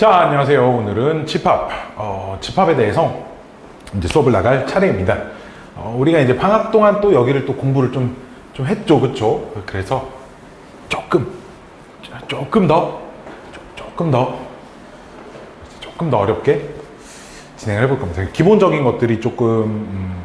자, 안녕하세요. 오늘은 집합, 집합에 대해서 이제 수업을 나갈 차례입니다. 우리가 이제 방학 동안 또 여기를 또 공부를 좀 했죠, 그쵸? 그래서 조금 더 어렵게 진행을 해볼 겁니다. 기본적인 것들이 조금,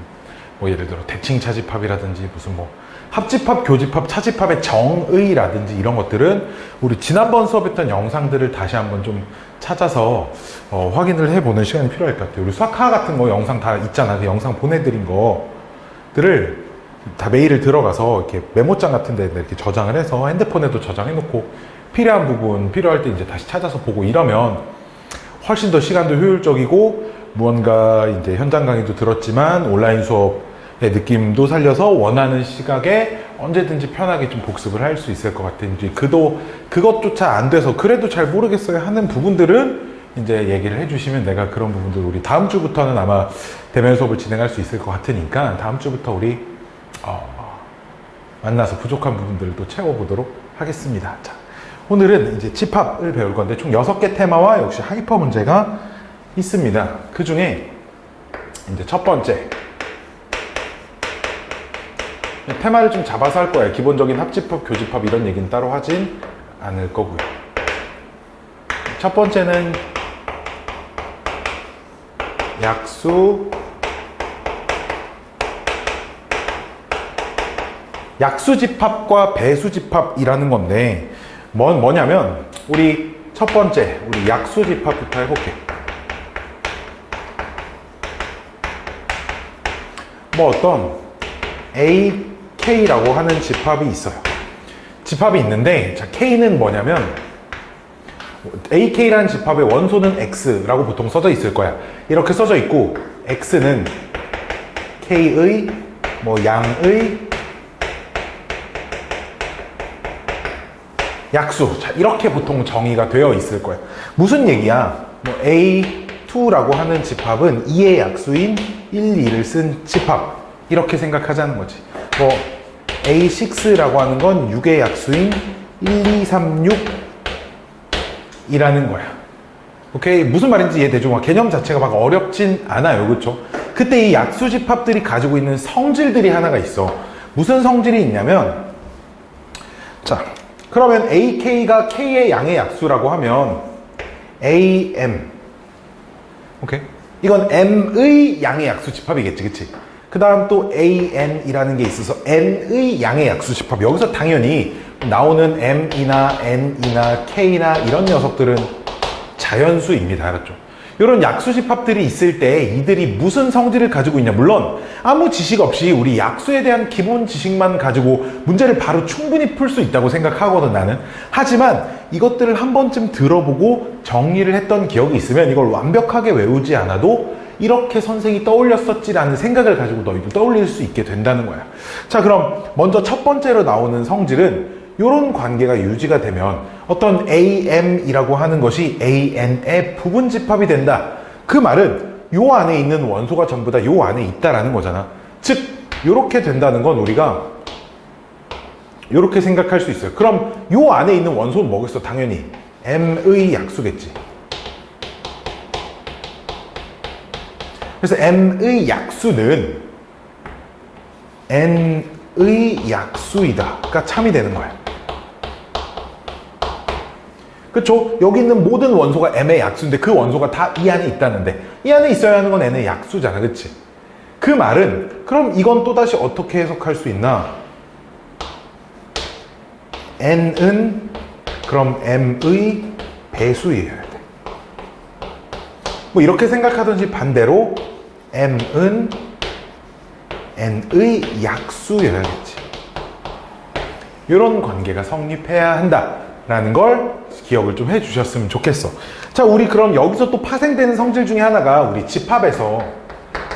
뭐 예를 들어 대칭 차집합이라든지 무슨 뭐 합집합, 교집합, 차집합의 정의라든지 이런 것들은 우리 지난번 수업했던 영상들을 다시 한번 좀 찾아서 확인을 해보는 시간이 필요할 것 같아요. 우리 수학하 같은 거 영상 다 있잖아. 그 영상 보내드린 거들을 다 메일을 들어가서 이렇게 메모장 같은 데 이렇게 저장을 해서 핸드폰에도 저장해놓고 필요한 부분, 필요할 때 이제 다시 찾아서 보고 이러면 훨씬 더 시간도 효율적이고 무언가 이제 현장 강의도 들었지만 온라인 수업의 느낌도 살려서 원하는 시각에 언제든지 편하게 좀 복습을 할 수 있을 것 같아요. 이제 그것조차 안 돼서 그래도 잘 모르겠어요 하는 부분들은 이제 얘기를 해주시면 내가 그런 부분들 우리 다음 주부터는 아마 대면 수업을 진행할 수 있을 것 같으니까 다음 주부터 우리 만나서 부족한 부분들을 또 채워보도록 하겠습니다. 자, 오늘은 이제 집합을 배울 건데 총 6개 테마와 역시 하이퍼 문제가 있습니다. 그 중에 이제 첫 번째 테마를 좀 잡아서 할 거예요. 기본적인 합집합, 교집합 이런 얘기는 따로 하진 않을 거고요. 첫 번째는 약수집합과 배수집합이라는 건데 뭐냐면 우리 첫 번째 우리 약수집합부터 해볼게요. 뭐 어떤 AK라고 하는 집합이 있어요. 집합이 있는데 자, K는 뭐냐면 AK라는 집합의 원소는 X라고 보통 써져 있을 거야. 이렇게 써져 있고 X는 K의 뭐 양의 약수. 자, 이렇게 보통 정의가 되어 있을 거예요. 무슨 얘기야? 뭐 A2라고 하는 집합은 2의 약수인 1, 2를 쓴 집합. 이렇게 생각하자는 거지. 뭐 A6라고 하는 건 6의 약수인 1, 2, 3, 6이라는 거야. 오케이? 무슨 말인지 이해되죠? 개념 자체가 막 어렵진 않아요. 그쵸? 그때 이 약수 집합들이 가지고 있는 성질들이 하나가 있어. 무슨 성질이 있냐면 자, 그러면 AK가 K의 양의 약수라고 하면 AM 오케이? 이건 M의 양의 약수 집합이겠지, 그치? 그 다음 또 AN이라는 게 있어서 N의 양의 약수 집합. 여기서 당연히 나오는 M이나 N이나 K나 이런 녀석들은 자연수입니다. 알았죠? 이런 약수 집합들이 있을 때 이들이 무슨 성질을 가지고 있냐. 물론 아무 지식 없이 우리 약수에 대한 기본 지식만 가지고 문제를 바로 충분히 풀 수 있다고 생각하거든 나는. 하지만 이것들을 한 번쯤 들어보고 정리를 했던 기억이 있으면 이걸 완벽하게 외우지 않아도 이렇게 선생이 떠올렸었지라는 생각을 가지고 너희도 떠올릴 수 있게 된다는 거야. 자, 그럼 먼저 첫 번째로 나오는 성질은 이런 관계가 유지가 되면 어떤 AM이라고 하는 것이 AN의 부분 집합이 된다. 그 말은 요 안에 있는 원소가 전부 다 요 안에 있다라는 거잖아. 즉 요렇게 된다는 건 우리가 요렇게 생각할 수 있어요. 그럼 요 안에 있는 원소는 뭐겠어? 당연히 M의 약수겠지. 그래서 M의 약수는 N의 약수이다가 참이 되는 거야. 그쵸? 여기 있는 모든 원소가 M의 약수인데 그 원소가 다 이 안에 있다는데 이 안에 있어야 하는 건 N의 약수잖아. 그치? 그 말은 그럼 이건 또다시 어떻게 해석할 수 있나? N은 그럼 M의 배수이어야 돼. 뭐 이렇게 생각하든지 반대로 M은 N의 약수여야겠지. 이런 관계가 성립해야 한다라는 걸 기억을 좀 해주셨으면 좋겠어. 자, 우리 그럼 여기서 또 파생되는 성질 중에 하나가 우리 집합에서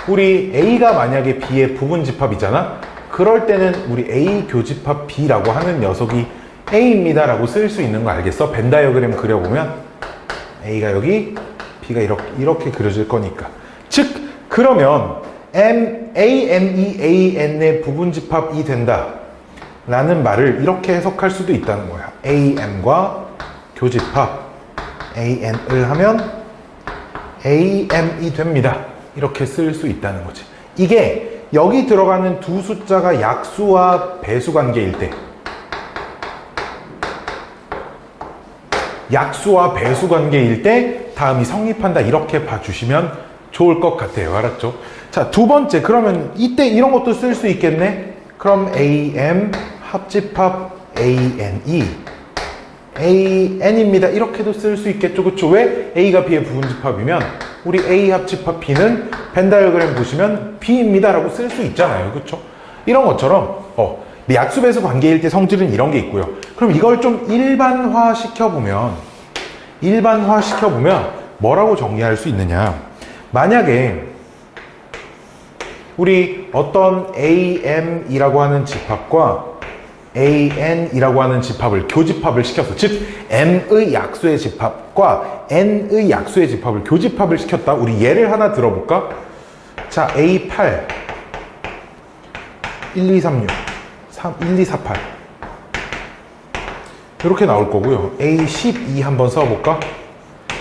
우리 A가 만약에 B의 부분 집합이잖아. 그럴 때는 우리 A 교집합 B라고 하는 녀석이 A입니다 라고 쓸 수 있는 거 알겠어? 벤 다이어그램 그려보면 A가 여기 B가 이렇게 그려질 거니까. 즉 그러면 AM이 AN의 부분 집합이 된다 라는 말을 이렇게 해석할 수도 있다는 거야. AM과 교집합 AN을 하면 AM이 됩니다. 이렇게 쓸 수 있다는 거지. 이게 여기 들어가는 두 숫자가 약수와 배수 관계일 때, 약수와 배수 관계일 때 다음이 성립한다, 이렇게 봐주시면 좋을 것 같아요. 알았죠? 자, 두 번째, 그러면 이때 이런 것도 쓸 수 있겠네. 그럼 AM 합집합 ANE AN입니다. 이렇게도 쓸 수 있겠죠. 그쵸? 왜? A가 B의 부분집합이면 우리 A 합집합 B는 벤 다이어그램 보시면 B입니다 라고 쓸 수 있잖아요. 그쵸? 이런 것처럼 약수배수 관계일 때 성질은 이런 게 있고요. 그럼 이걸 좀 일반화 시켜보면 뭐라고 정리할 수 있느냐. 만약에 우리 어떤 AM이라고 하는 집합과 AN이라고 하는 집합을 교집합을 시켰어. 즉 M의 약수의 집합과 N의 약수의 집합을 교집합을 시켰다. 우리 예를 하나 들어볼까? 자, A8 1236 1248 이렇게 나올 거고요. A12 한번 써볼까?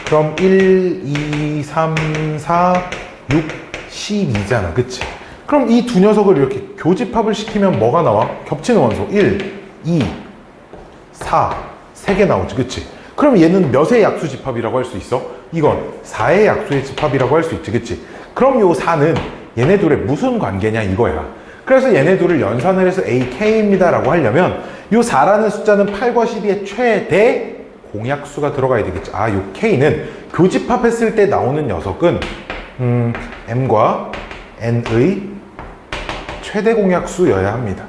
그럼 1, 2, 3, 4, 6, 12잖아. 그치? 그럼 이 두 녀석을 이렇게 교집합을 시키면 뭐가 나와? 겹치는 원소 1, 2, 4 3개 나오지. 그치? 그럼 얘는 몇의 약수 집합이라고 할 수 있어? 이건 4의 약수의 집합이라고 할 수 있지. 그치? 그럼 요 4는 얘네 둘의 무슨 관계냐 이거야. 그래서 얘네 둘을 연산을 해서 AK입니다 라고 하려면 요 4라는 숫자는 8과 12의 최대 공약수가 들어가야 되겠죠. 아, 요 K는 교집합했을 때 나오는 녀석은 M과 N의 최대 공약수여야 합니다.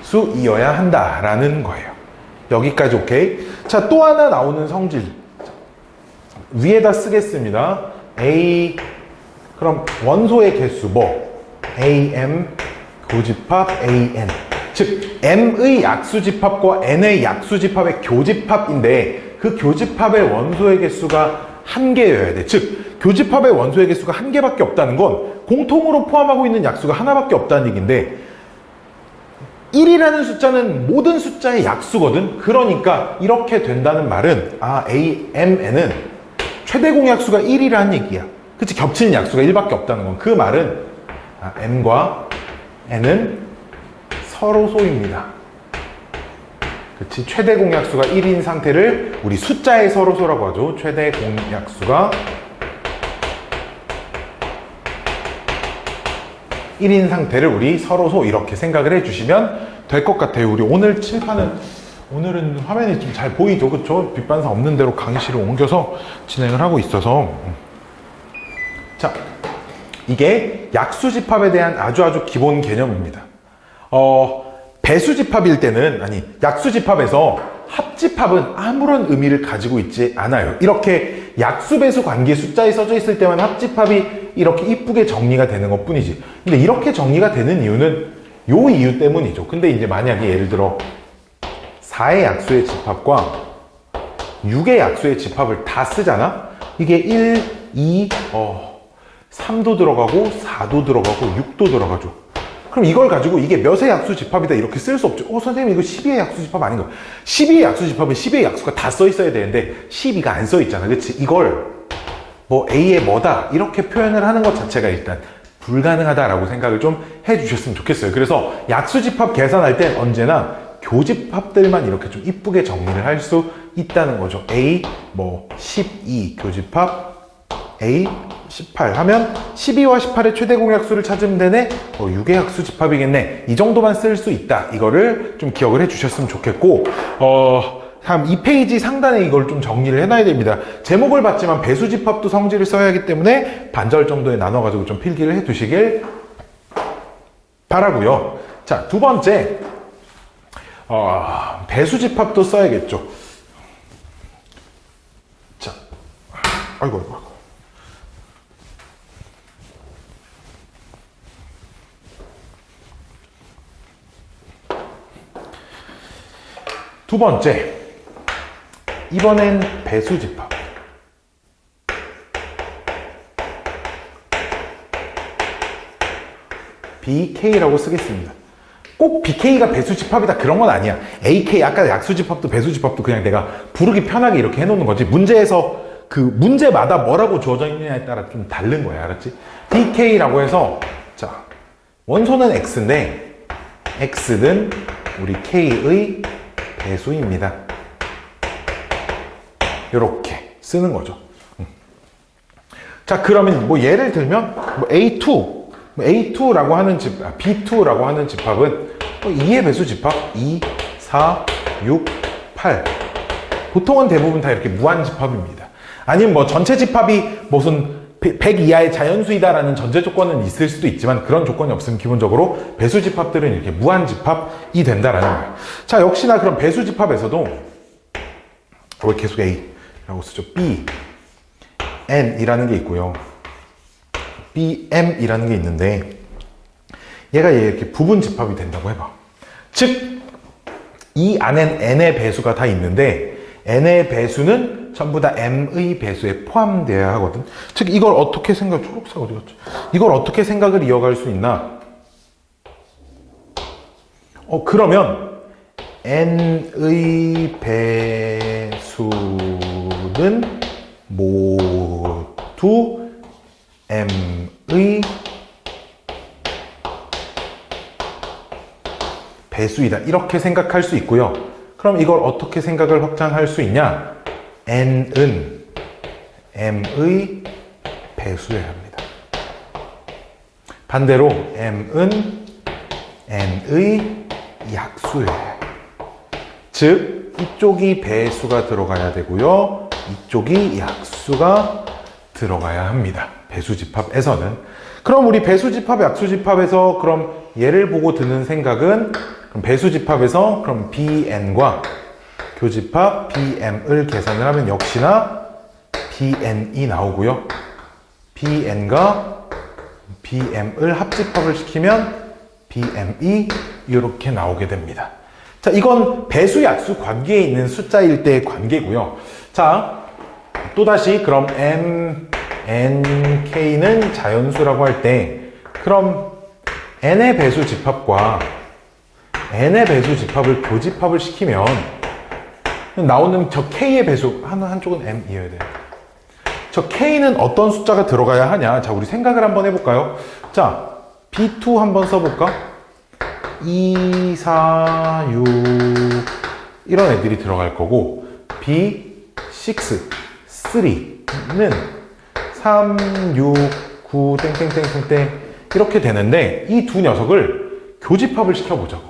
수이어야 한다라는 거예요. 여기까지 오케이? 자, 또 하나 나오는 성질 위에다 쓰겠습니다. A, 그럼 원소의 개수 AM 교집합 AN, 즉 M의 약수집합과 N의 약수집합의 교집합인데 그 교집합의 원소의 개수가 한 개여야 돼. 즉 교집합의 원소의 개수가 한 개밖에 없다는 건 공통으로 포함하고 있는 약수가 하나밖에 없다는 얘기인데 1이라는 숫자는 모든 숫자의 약수거든. 그러니까 이렇게 된다는 말은 AMN은 최대 공약수가 1이라는 얘기야. 그치? 겹치는 약수가 1밖에 없다는 건 그 말은 M과 N은 서로소입니다. 그치? 최대 공약수가 1인 상태를 우리 숫자의 서로소라고 하죠. 최대 공약수가 1인 상태를 우리 서로소 이렇게 생각을 해주시면 될 것 같아요. 우리 오늘 칠판은 오늘은 화면이 좀 잘 보이죠. 그쵸? 빛반사 없는 대로 강의실을 옮겨서 진행을 하고 있어서 자, 이게 약수집합에 대한 아주 기본 개념입니다. 배수집합일 때는 약수집합에서 합집합은 아무런 의미를 가지고 있지 않아요. 이렇게 약수배수 관계 숫자에 써져 있을 때만 합집합이 이렇게 이쁘게 정리가 되는 것 뿐이지. 근데 이렇게 정리가 되는 이유는 요 이유 때문이죠. 근데 이제 만약에 예를 들어 4의 약수의 집합과 6의 약수의 집합을 다 쓰잖아? 이게 1, 2, 3도 들어가고 4도 들어가고 6도 들어가죠. 그럼 이걸 가지고 이게 몇의 약수 집합이다 이렇게 쓸 수 없죠. 선생님 이거 12의 약수 집합 아닌가? 12의 약수 집합은 12의 약수가 다 써 있어야 되는데 12가 안 써 있잖아. 그치? 이걸 A의 뭐다 이렇게 표현을 하는 것 자체가 일단 불가능하다라고 생각을 좀 해주셨으면 좋겠어요. 그래서 약수 집합 계산할 땐 언제나 교집합들만 이렇게 좀 이쁘게 정리를 할 수 있다는 거죠. A 12 교집합 A 18 하면 12와 18의 최대 공약수를 찾으면 되네. 6의 약수 집합이겠네. 이 정도만 쓸 수 있다. 이거를 좀 기억을 해주셨으면 좋겠고 다음 2페이지 상단에 이걸 좀 정리를 해놔야 됩니다. 제목을 봤지만 배수집합도 성질을 써야 하기 때문에 반절 정도에 나눠가지고 좀 필기를 해두시길 바라고요. 자, 두 번째 배수집합도 써야겠죠. 자, 아이고. 두 번째, 이번엔 배수집합. BK라고 쓰겠습니다. 꼭 BK가 배수집합이다 그런 건 아니야. AK 아까 약수집합도 배수집합도 그냥 내가 부르기 편하게 이렇게 해놓는 거지. 문제에서 그 문제마다 뭐라고 주어져 있느냐에 따라 좀 다른 거야. 알았지? BK라고 해서 자 원소는 X인데 X는 우리 K의 배수입니다. 이렇게 쓰는 거죠. 자 그러면 뭐 예를 들면 뭐 A2라고 하는 B2라고 하는 집합은 2의 배수 집합 2, 4, 6, 8 보통은 대부분 다 이렇게 무한 집합입니다. 아니면 뭐 전체 집합이 무슨 100 이하의 자연수이다라는 전제 조건은 있을 수도 있지만 그런 조건이 없으면 기본적으로 배수 집합들은 이렇게 무한 집합이 된다라는 거예요. 자 역시나 그럼 배수 집합에서도 계속 A라고 쓰죠. B, N이라는 게 있고요. BM이라는 게 있는데 얘가 이렇게 부분 집합이 된다고 해봐. 즉 이 안엔 N의 배수가 다 있는데 N의 배수는 전부 다 M의 배수에 포함되어야 하거든. 즉 이걸 어떻게 초록색 어디 갔지? 이걸 어떻게 생각을 이어갈 수 있나? 그러면 N의 배수는 모두 M의 배수이다. 이렇게 생각할 수 있고요. 그럼 이걸 어떻게 생각을 확장할 수 있냐? N은 M의 배수여야 합니다. 반대로 M은 N의 약수여야 해요. 즉 이쪽이 배수가 들어가야 되고요. 이쪽이 약수가 들어가야 합니다. 배수집합에서는. 그럼 우리 배수집합, 약수집합에서 그럼 얘를 보고 드는 생각은 그럼 배수집합에서 그럼 BN과 교집합 BM을 계산을 하면 역시나 BN이 나오고요. BN과 BM을 합집합을 시키면 BM이 이렇게 나오게 됩니다. 자, 이건 배수, 약수 관계에 있는 숫자일 때의 관계고요. 자, 또다시 그럼 M, N, K는 자연수라고 할 때 그럼 N의 배수 집합과 N의 배수 집합을 교집합을 시키면 나오는 저 K의 배수, 한쪽은 M이어야 돼요. 저 K는 어떤 숫자가 들어가야 하냐? 자, 우리 생각을 한번 해볼까요? 자, B2 한번 써볼까? 2, 4, 6 이런 애들이 들어갈 거고 B6, 3는 3, 6, 9 땡땡땡땡땡 이렇게 되는데 이 두 녀석을 교집합을 시켜보자고.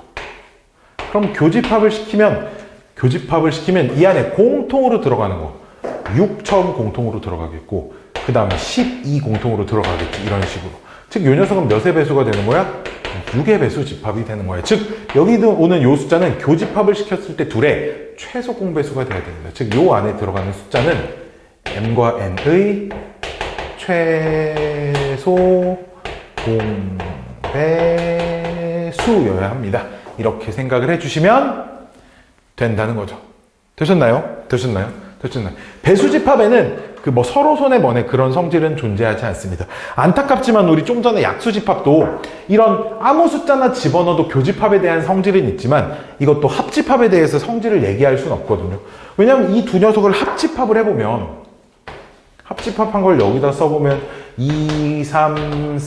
그럼 교집합을 시키면 이 안에 공통으로 들어가는 거 6 처음 공통으로 들어가겠고 그 다음에 12 공통으로 들어가겠지. 이런 식으로. 즉 이 녀석은 몇의 배수가 되는 거야? 6의 배수 집합이 되는 거예요. 즉 여기 오는 이 숫자는 교집합을 시켰을 때 둘의 최소 공배수가 돼야 됩니다. 즉 이 안에 들어가는 숫자는 M과 N의 최소 공배수여야 합니다. 이렇게 생각을 해주시면 된다는 거죠. 되셨나요? 배수집합에는 그 뭐 서로 손에 뭐네 그런 성질은 존재하지 않습니다. 안타깝지만 우리 좀 전에 약수집합도 이런 아무 숫자나 집어넣어도 교집합에 대한 성질은 있지만 이것도 합집합에 대해서 성질을 얘기할 수는 없거든요. 왜냐하면 이 두 녀석을 합집합을 해보면 합집합한 걸 여기다 써보면 2, 3,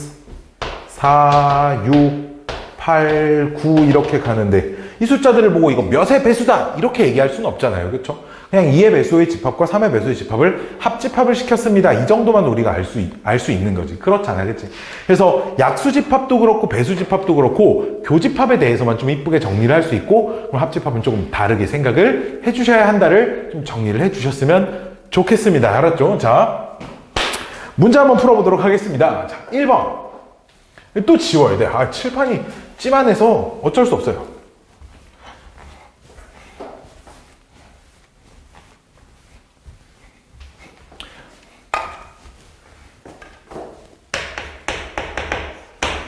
4, 6, 8, 9 이렇게 가는데 이 숫자들을 보고 이거 몇의 배수다 이렇게 얘기할 수는 없잖아요. 그렇죠? 그냥 2의 배수의 집합과 3의 배수의 집합을 합집합을 시켰습니다. 이 정도만 우리가 알 수 있는 거지. 그렇잖아. 그치? 그래서 약수집합도 그렇고 배수집합도 그렇고 교집합에 대해서만 좀 이쁘게 정리를 할 수 있고 그럼 합집합은 조금 다르게 생각을 해주셔야 한다를 좀 정리를 해주셨으면 좋겠습니다. 알았죠? 자, 문제 한번 풀어보도록 하겠습니다. 자, 1번. 또 지워야 돼. 칠판이 찌만해서 어쩔 수 없어요.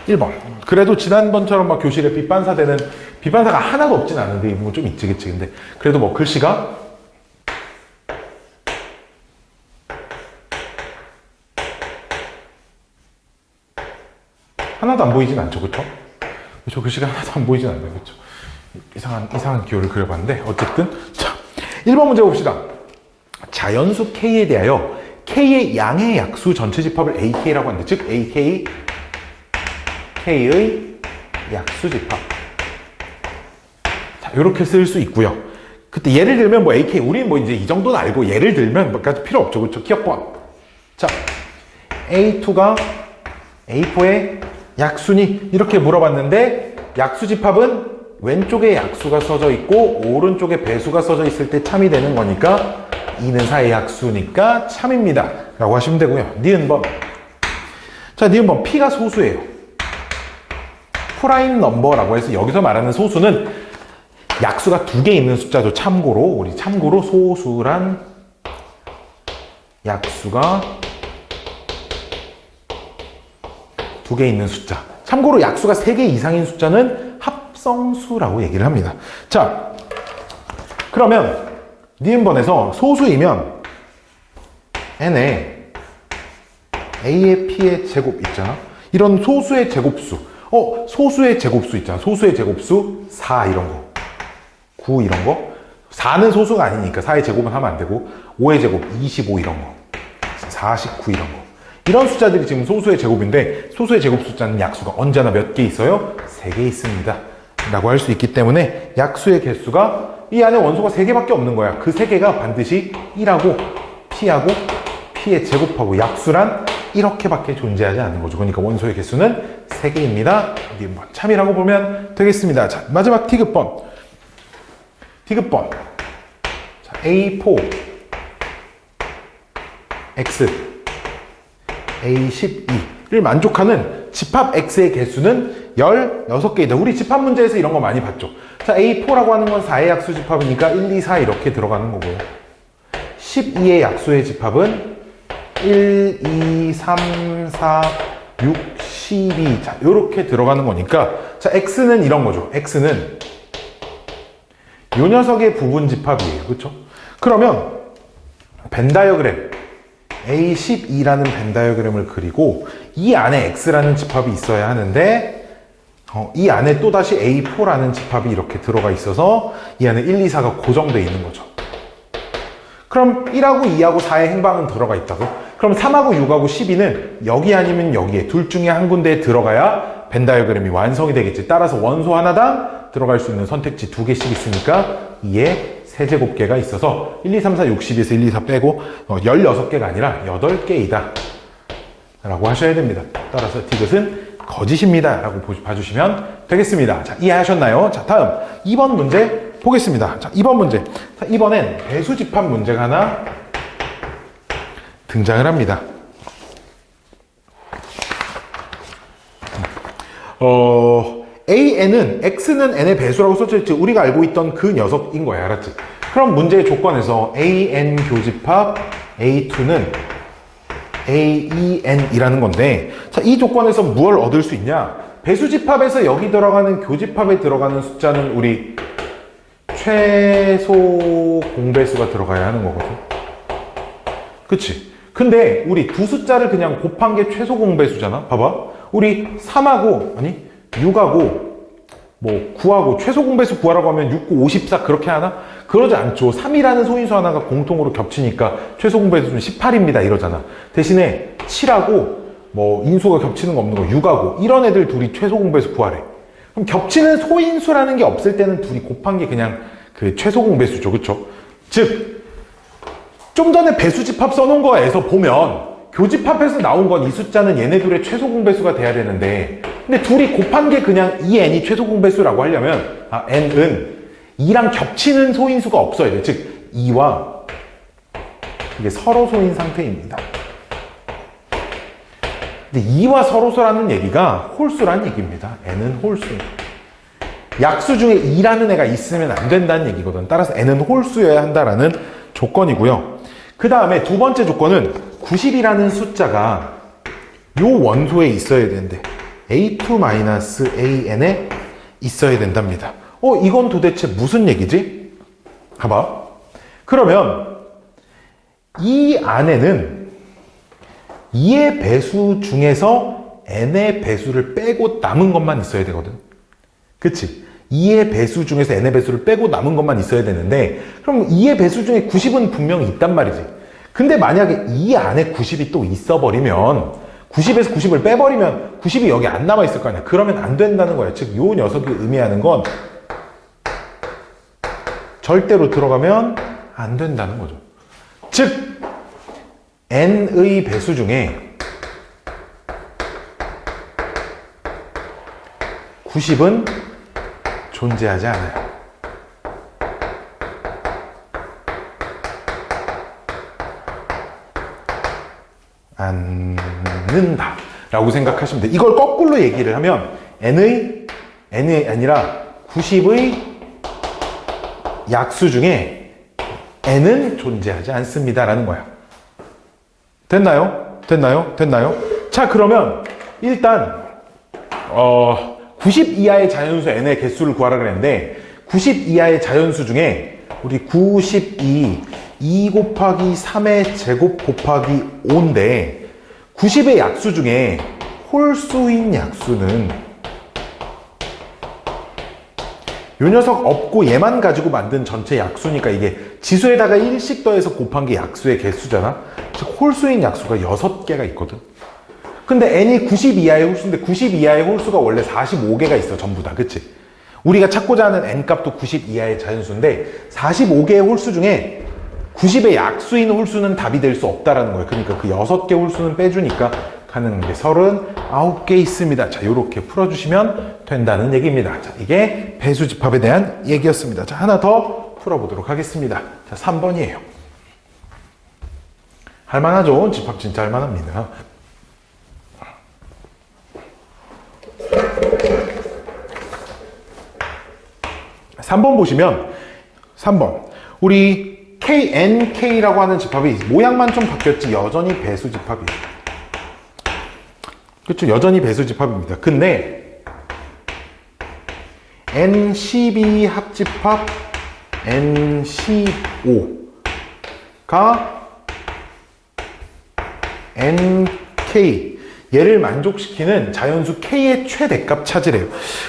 (1번) 그래도 지난번처럼 막 교실에 빛반사가 하나도 없진 않은데 뭐 좀 있지 그치. 근데 그래도 뭐 글씨가 하나도 안 보이진 않죠. 그쵸? 저 글씨가 하나도 안 보이진 않아요. 그렇죠? 이상한 기호를 그려봤는데 어쨌든 자, 1번 문제 봅시다. 자연수 K에 대하여 K의 양의 약수 전체 집합을 AK라고 하는데 즉 AK K의 약수 집합. 자, 이렇게 쓸 수 있고요. 그때 예를 들면 뭐 AK 우리는 뭐 이제 이 정도는 알고 예를 들면 뭐까지 필요 없죠. 그렇죠? 기억번. 자, A2가 A4의 약수니 이렇게 물어봤는데 약수 집합은 왼쪽에 약수가 써져 있고 오른쪽에 배수가 써져 있을 때 참이 되는 거니까 2는 4의 약수니까 참입니다 라고 하시면 되고요. 니은번. 자, 니은번 P가 소수예요. 프라임 넘버라고 해서 여기서 말하는 소수는 약수가 2개 있는 숫자죠. 참고로 소수란 약수가 2개 있는 숫자. 참고로 약수가 3개 이상인 숫자는 합성수라고 얘기를 합니다. 자, 그러면 니은번에서 소수이면 n에 a의 p의 제곱 있잖아. 이런 소수의 제곱수. 소수의 제곱수 있잖아. 소수의 제곱수 4 이런 거. 9 이런 거. 4는 소수가 아니니까 4의 제곱은 하면 안 되고 5의 제곱 25 이런 거. 49 이런 거. 이런 숫자들이 지금 소수의 제곱인데 소수의 제곱 숫자는 약수가 언제나 몇 개 있어요? 3개 있습니다. 라고 할 수 있기 때문에 약수의 개수가 이 안에 원소가 3개밖에 없는 거야. 그 3개가 반드시 1하고 P하고 P의 제곱하고 약수란 이렇게밖에 존재하지 않는 거죠. 그러니까 원소의 개수는 3개입니다. 참이라고 보면 되겠습니다. 자, 마지막 디귿번. 자, A4 X A12를 만족하는 집합 X의 개수는 16개이다. 우리 집합 문제에서 이런 거 많이 봤죠. 자, A4라고 하는 건 4의 약수 집합이니까 1, 2, 4 이렇게 들어가는 거고요. 12의 약수의 집합은 1, 2, 3, 4, 6, 12. 자, 요렇게 들어가는 거니까. 자, X는 이런 거죠. X는 요 녀석의 부분 집합이에요. 그쵸? 그러면 벤 다이어그램 A12라는 벤 다이어그램을 그리고 이 안에 X라는 집합이 있어야 하는데 이 안에 또다시 A4라는 집합이 이렇게 들어가 있어서 이 안에 1, 2, 4가 고정되어 있는 거죠. 그럼 1하고 2하고 4의 행방은 들어가 있다고? 그럼 3하고 6하고 12는 여기 아니면 여기에 둘 중에 한 군데에 들어가야 벤 다이어그램이 완성이 되겠지. 따라서 원소 하나당 들어갈 수 있는 선택지 2개씩 있으니까 2에 세제곱계가 있어서 1, 2, 3, 4, 6, 12에서 1, 2, 4 빼고 16개가 아니라 8개이다 라고 하셔야 됩니다. 따라서 디귿은 거짓입니다 라고 봐주시면 되겠습니다. 자, 이해하셨나요? 자, 다음 2번 문제 보겠습니다. 자, 2번 문제. 자, 이번엔 배수집합 문제가 하나 등장을 합니다. AN은 X는 N의 배수라고 써져 있지. 우리가 알고 있던 그 녀석인 거야. 알았지? 그럼 문제의 조건에서 AN 교집합 A2는 AEN이라는 건데, 자, 이 조건에서 무엇을 얻을 수 있냐? 배수집합에서 여기 들어가는 교집합에 들어가는 숫자는 우리 최소 공배수가 들어가야 하는 거거든. 그치? 근데 우리 두 숫자를 그냥 곱한 게 최소 공배수잖아. 봐봐. 우리 3하고, 아니, 6하고, 뭐 9하고 최소 공배수 구하라고 하면 6, 9, 54 그렇게 하나? 그러지 않죠. 3이라는 소인수 하나가 공통으로 겹치니까 최소 공배수는 18입니다 이러잖아. 대신에 7하고 뭐 인수가 겹치는 거 없는 거 6하고 이런 애들 둘이 최소 공배수 구하래. 그럼 겹치는 소인수라는 게 없을 때는 둘이 곱한 게 그냥 그 최소 공배수죠. 그쵸? 즉 좀 전에 배수집합 써놓은 거에서 보면 교집합에서 나온 건 이 숫자는 얘네 둘의 최소 공배수가 돼야 되는데, 근데 둘이 곱한 게 그냥 이 n이 최소 공배수라고 하려면 n은 2랑 겹치는 소인수가 없어야 돼. 즉 2와 이게 서로 소인 상태입니다. 근데 2와 서로소라는 얘기가 홀수라는 얘기입니다. n은 홀수. 약수 중에 2라는 애가 있으면 안 된다는 얘기거든. 따라서 n은 홀수여야 한다라는 조건이고요. 그 다음에 두 번째 조건은 90이라는 숫자가 요 원소에 있어야 되는데 A2-AN에 있어야 된답니다. 이건 도대체 무슨 얘기지? 봐봐. 그러면 이 안에는 2의 배수 중에서 n의 배수를 빼고 남은 것만 있어야 되거든. 그치? 2의 배수 중에서 n의 배수를 빼고 남은 것만 있어야 되는데 그럼 2의 배수 중에 90은 분명히 있단 말이지. 근데 만약에 2 안에 90이 또 있어버리면 90에서 90을 빼버리면 90이 여기 안 남아있을 거 아니야. 그러면 안 된다는 거야. 즉, 요 녀석이 의미하는 건 절대로 들어가면 안 된다는 거죠. 즉, n의 배수 중에 90은 존재하지 않아요. 않는다 라고 생각하시면 돼요. 이걸 거꾸로 얘기를 하면 n이 아니라 90의 약수 중에 n은 존재하지 않습니다 라는 거야. 됐나요? 자, 그러면 일단 90 이하의 자연수 n의 개수를 구하라 그랬는데 90 이하의 자연수 중에 우리 92 2 곱하기 3의 제곱 곱하기 5인데 90의 약수 중에 홀수인 약수는 요 녀석 없고 얘만 가지고 만든 전체 약수니까 이게 지수에다가 1씩 더해서 곱한 게 약수의 개수잖아. 즉 홀수인 약수가 6개가 있거든. 근데 n이 90 이하의 홀수인데 90 이하의 홀수가 원래 45개가 있어. 전부 다. 그치? 우리가 찾고자 하는 n값도 90 이하의 자연수인데 45개의 홀수 중에 90의 약수인 홀수는 답이 될 수 없다라는 거예요. 그러니까 그 6개 홀수는 빼주니까 가능한 게 39개 있습니다. 자, 요렇게 풀어주시면 된다는 얘기입니다. 자, 이게 배수집합에 대한 얘기였습니다. 자, 하나 더 풀어보도록 하겠습니다. 자, 3번이에요. 할만하죠? 집합 진짜 할만합니다. 3번 보시면 3번 우리 NK라고 하는 집합이 모양만 좀 바뀌었지 여전히 배수집합이에요. 그렇죠? 여전히 배수집합입니다. 근데 N12 합집합 N15가 NK 얘를 만족시키는 자연수 K의 최대값 찾으래요.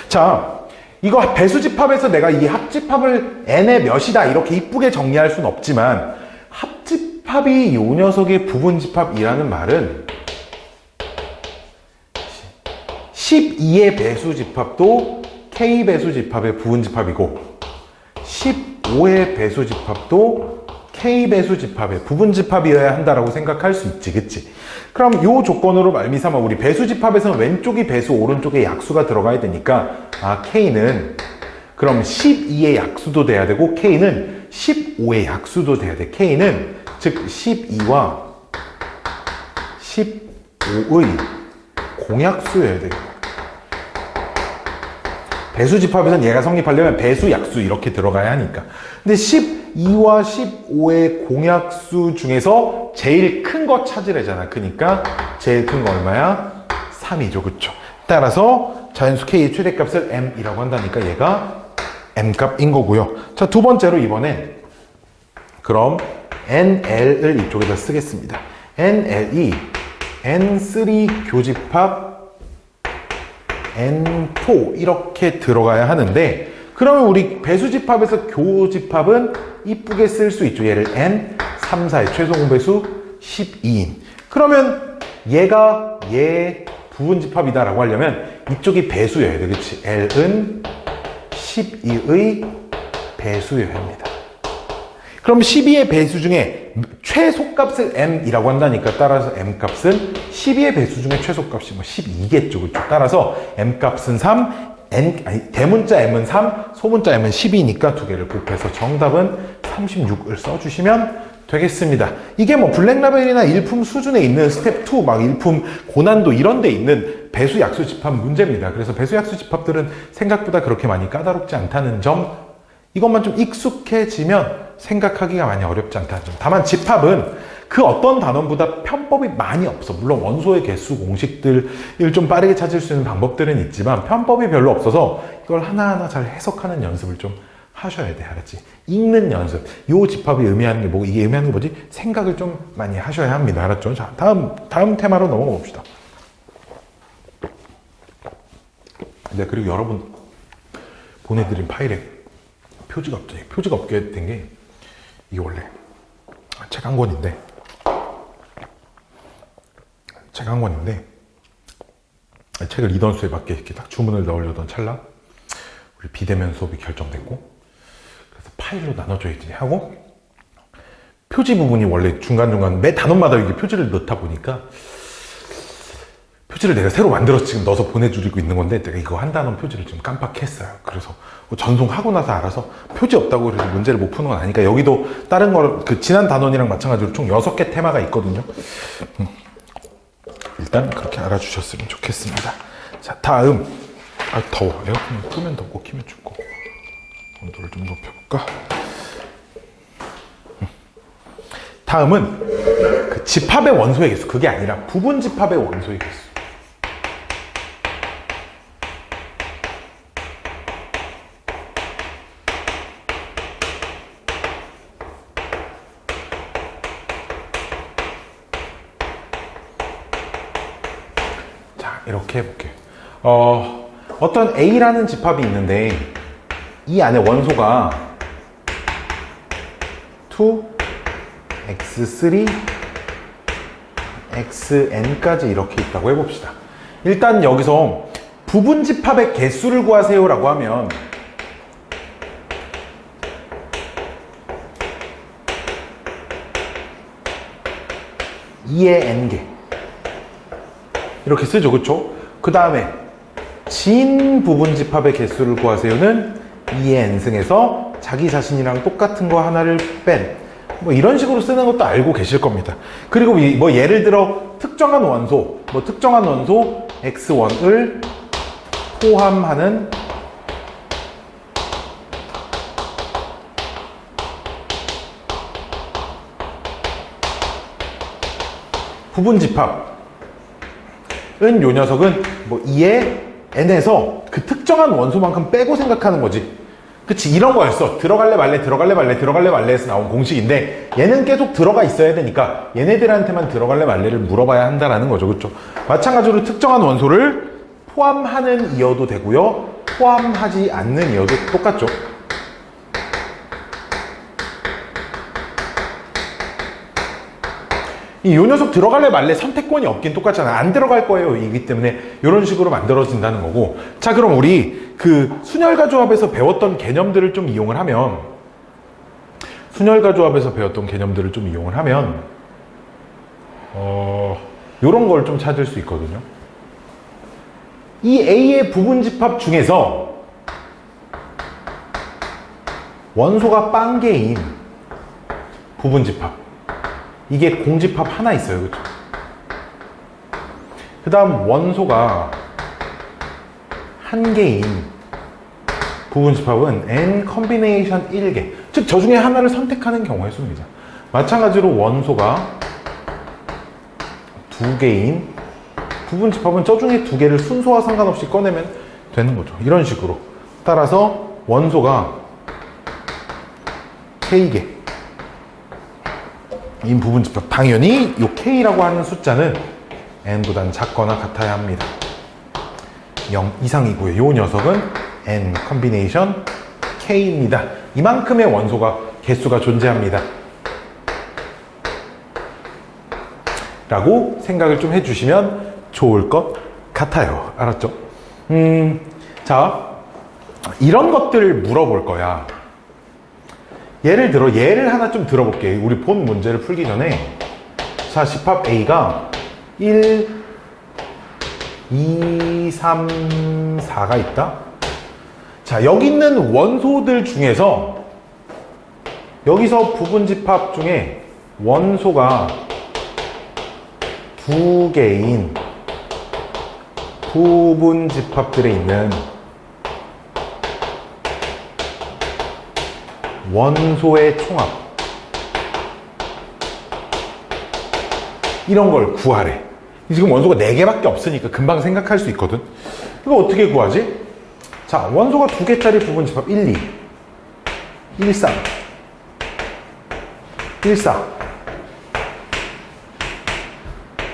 자, 이거 배수집합에서 내가 이 합집합을 n의 몇이다 이렇게 이쁘게 정리할 수는 없지만 합집합이 요 녀석의 부분집합이라는 말은 12의 배수집합도 K 배수집합의 부분집합이고 15의 배수집합도 K 배수집합의 부분집합이어야 한다라고 생각할 수 있지, 그치? 그럼 요 조건으로 말미삼아 우리 배수집합에서는 왼쪽이 배수, 오른쪽에 약수가 들어가야 되니까 K는 그럼 12의 약수도 돼야 되고 K는 15의 약수도 돼야 돼. K는 즉 12와 15의 공약수여야 돼요. 배수집합에서는 얘가 성립하려면 배수, 약수 이렇게 들어가야 하니까. 근데 12와 15의 공약수 중에서 제일 큰 거 찾으래잖아. 그러니까 제일 큰 거 얼마야? 3이죠. 그쵸? 따라서 자연수 K의 최대값을 M이라고 한다니까 얘가 M값인 거고요. 자, 두 번째로 이번엔 그럼 NL을 이쪽에다 쓰겠습니다. NL이 N3 교집합 N4 이렇게 들어가야 하는데 그러면 우리 배수집합에서 교집합은 이쁘게 쓸 수 있죠. 얘를 N, 3, 4의 최소 공배수 12인. 그러면 얘가 얘 부분집합이다라고 하려면 이쪽이 배수여야 돼. 그치? L은 12의 배수여야 합니다. 그럼 12의 배수 중에 최소값을 M이라고 한다니까 따라서 M값은 12의 배수 중에 최소값이 뭐 12겠죠. 그렇죠? 따라서 M값은 3, 대문자 M은 3, 소문자 M은 12니까 두 개를 곱해서 정답은 36을 써주시면 되겠습니다. 이게 뭐 블랙라벨이나 일품 수준에 있는 스텝 2, 막 일품 고난도 이런 데 있는 배수 약수 집합 문제입니다. 그래서 배수 약수 집합들은 생각보다 그렇게 많이 까다롭지 않다는 점, 이것만 좀 익숙해지면 생각하기가 많이 어렵지 않다는 점. 다만 집합은 그 어떤 단원보다 편법이 많이 없어. 물론 원소의 개수 공식들을 좀 빠르게 찾을 수 있는 방법들은 있지만 편법이 별로 없어서 이걸 하나하나 잘 해석하는 연습을 좀 하셔야 돼. 알았지? 읽는 연습. 요 집합이 의미하는 게 뭐고 이게 의미하는 게 뭐지? 생각을 좀 많이 하셔야 합니다. 알았죠? 자, 다음 테마로 넘어가 봅시다. 네, 그리고 여러분 보내드린 파일에 표지가 없게 된 게, 이게 원래 책 한 권인데 책을 리던수에 맞게 이렇게 딱 주문을 넣으려던 찰나 우리 비대면 수업이 결정됐고, 그래서 파일로 나눠줘야지 하고, 표지 부분이 원래 중간중간 매 단원마다 이렇게 표지를 넣다 보니까 표지를 내가 새로 만들어서 지금 넣어서 보내주고 있는 건데, 내가 이거 한 단원 표지를 지금 깜빡했어요. 그래서 전송하고 나서 알아서 표지 없다고 그래서 문제를 못 푸는 건 아니니까, 여기도 다른 거, 그 지난 단원이랑 마찬가지로 총 6개 테마가 있거든요. 일단 그렇게 알아주셨으면 좋겠습니다. 자, 다음. 더워. 에어컨 끄면 덥고 키면 춥고. 온도를 좀 높여볼까? 다음은 그 집합의 원소의 개수. 그게 아니라 부분 집합의 원소의 개수. 자, 이렇게 해볼게요. 어떤 A라는 집합이 있는데, 이 안에 원소가 2, x3, xn까지 이렇게 있다고 해봅시다. 일단 여기서 부분 집합의 개수를 구하세요 라고 하면, (2의 n개) 이렇게 쓰죠, 그쵸? 그 다음에 진 부분 집합의 개수를 구하세요는 2의 n승에서 자기 자신이랑 똑같은 거 하나를 뺀, 뭐 이런 식으로 쓰는 것도 알고 계실 겁니다. 그리고 뭐 예를 들어 특정한 원소 x1을 포함하는 부분 집합은, 요 녀석은 뭐 2의 n에서 그 특정한 원소만큼 빼고 생각하는 거지. 그치, 이런 거였어. 들어갈래 말래 해서 나온 공식인데, 얘는 계속 들어가 있어야 되니까 얘네들한테만 들어갈래 말래를 물어봐야 한다라는 거죠. 그쵸? 마찬가지로 특정한 원소를 포함하는 이어도 되고요, 포함하지 않는 이어도 똑같죠. 요 녀석 들어갈래 말래 선택권이 없긴 똑같잖아. 안 들어갈 거예요 이기 때문에 이런 식으로 만들어진다는 거고. 자, 그럼 우리 그 순열과 조합에서 배웠던 개념들을 좀 이용을 하면, 요런 걸 좀 찾을 수 있거든요. 이 A의 부분 집합 중에서 원소가 빵개인 부분 집합, 이게 공집합 하나 있어요. 그쵸? 그 다음 원소가 한 개인 부분 집합은 n 컨비네이션 1개, 즉 저 중에 하나를 선택하는 경우의 수입니다. 마찬가지로 원소가 두 개인 부분 집합은 저 중에 두 개를 순서와 상관없이 꺼내면 되는 거죠. 이런 식으로. 따라서 원소가 k개 인 부분 집합, 당연히 이 k라고 하는 숫자는 n보다는 작거나 같아야 합니다. 0 이상이고요. 이 녀석은 n 컨비네이션 k입니다. 이만큼의 원소가 개수가 존재합니다 라고 생각을 좀 해주시면 좋을 것 같아요. 알았죠? 자, 이런 것들을 물어볼 거야. 예를 들어, 얘를 하나 좀 들어볼게요. 우리 본 문제를 풀기 전에. 자, 집합 A가 1, 2, 3, 4가 있다. 자, 여기 있는 원소들 중에서, 여기서 부분 집합 중에 원소가 두 개인 부분 집합들에 있는 원소의 총합, 이런 걸 구하래. 지금 원소가 4개밖에 없으니까 금방 생각할 수 있거든. 이거 어떻게 구하지? 자, 원소가 2개짜리 부분 집합 1, 2, 1, 3, 1, 4,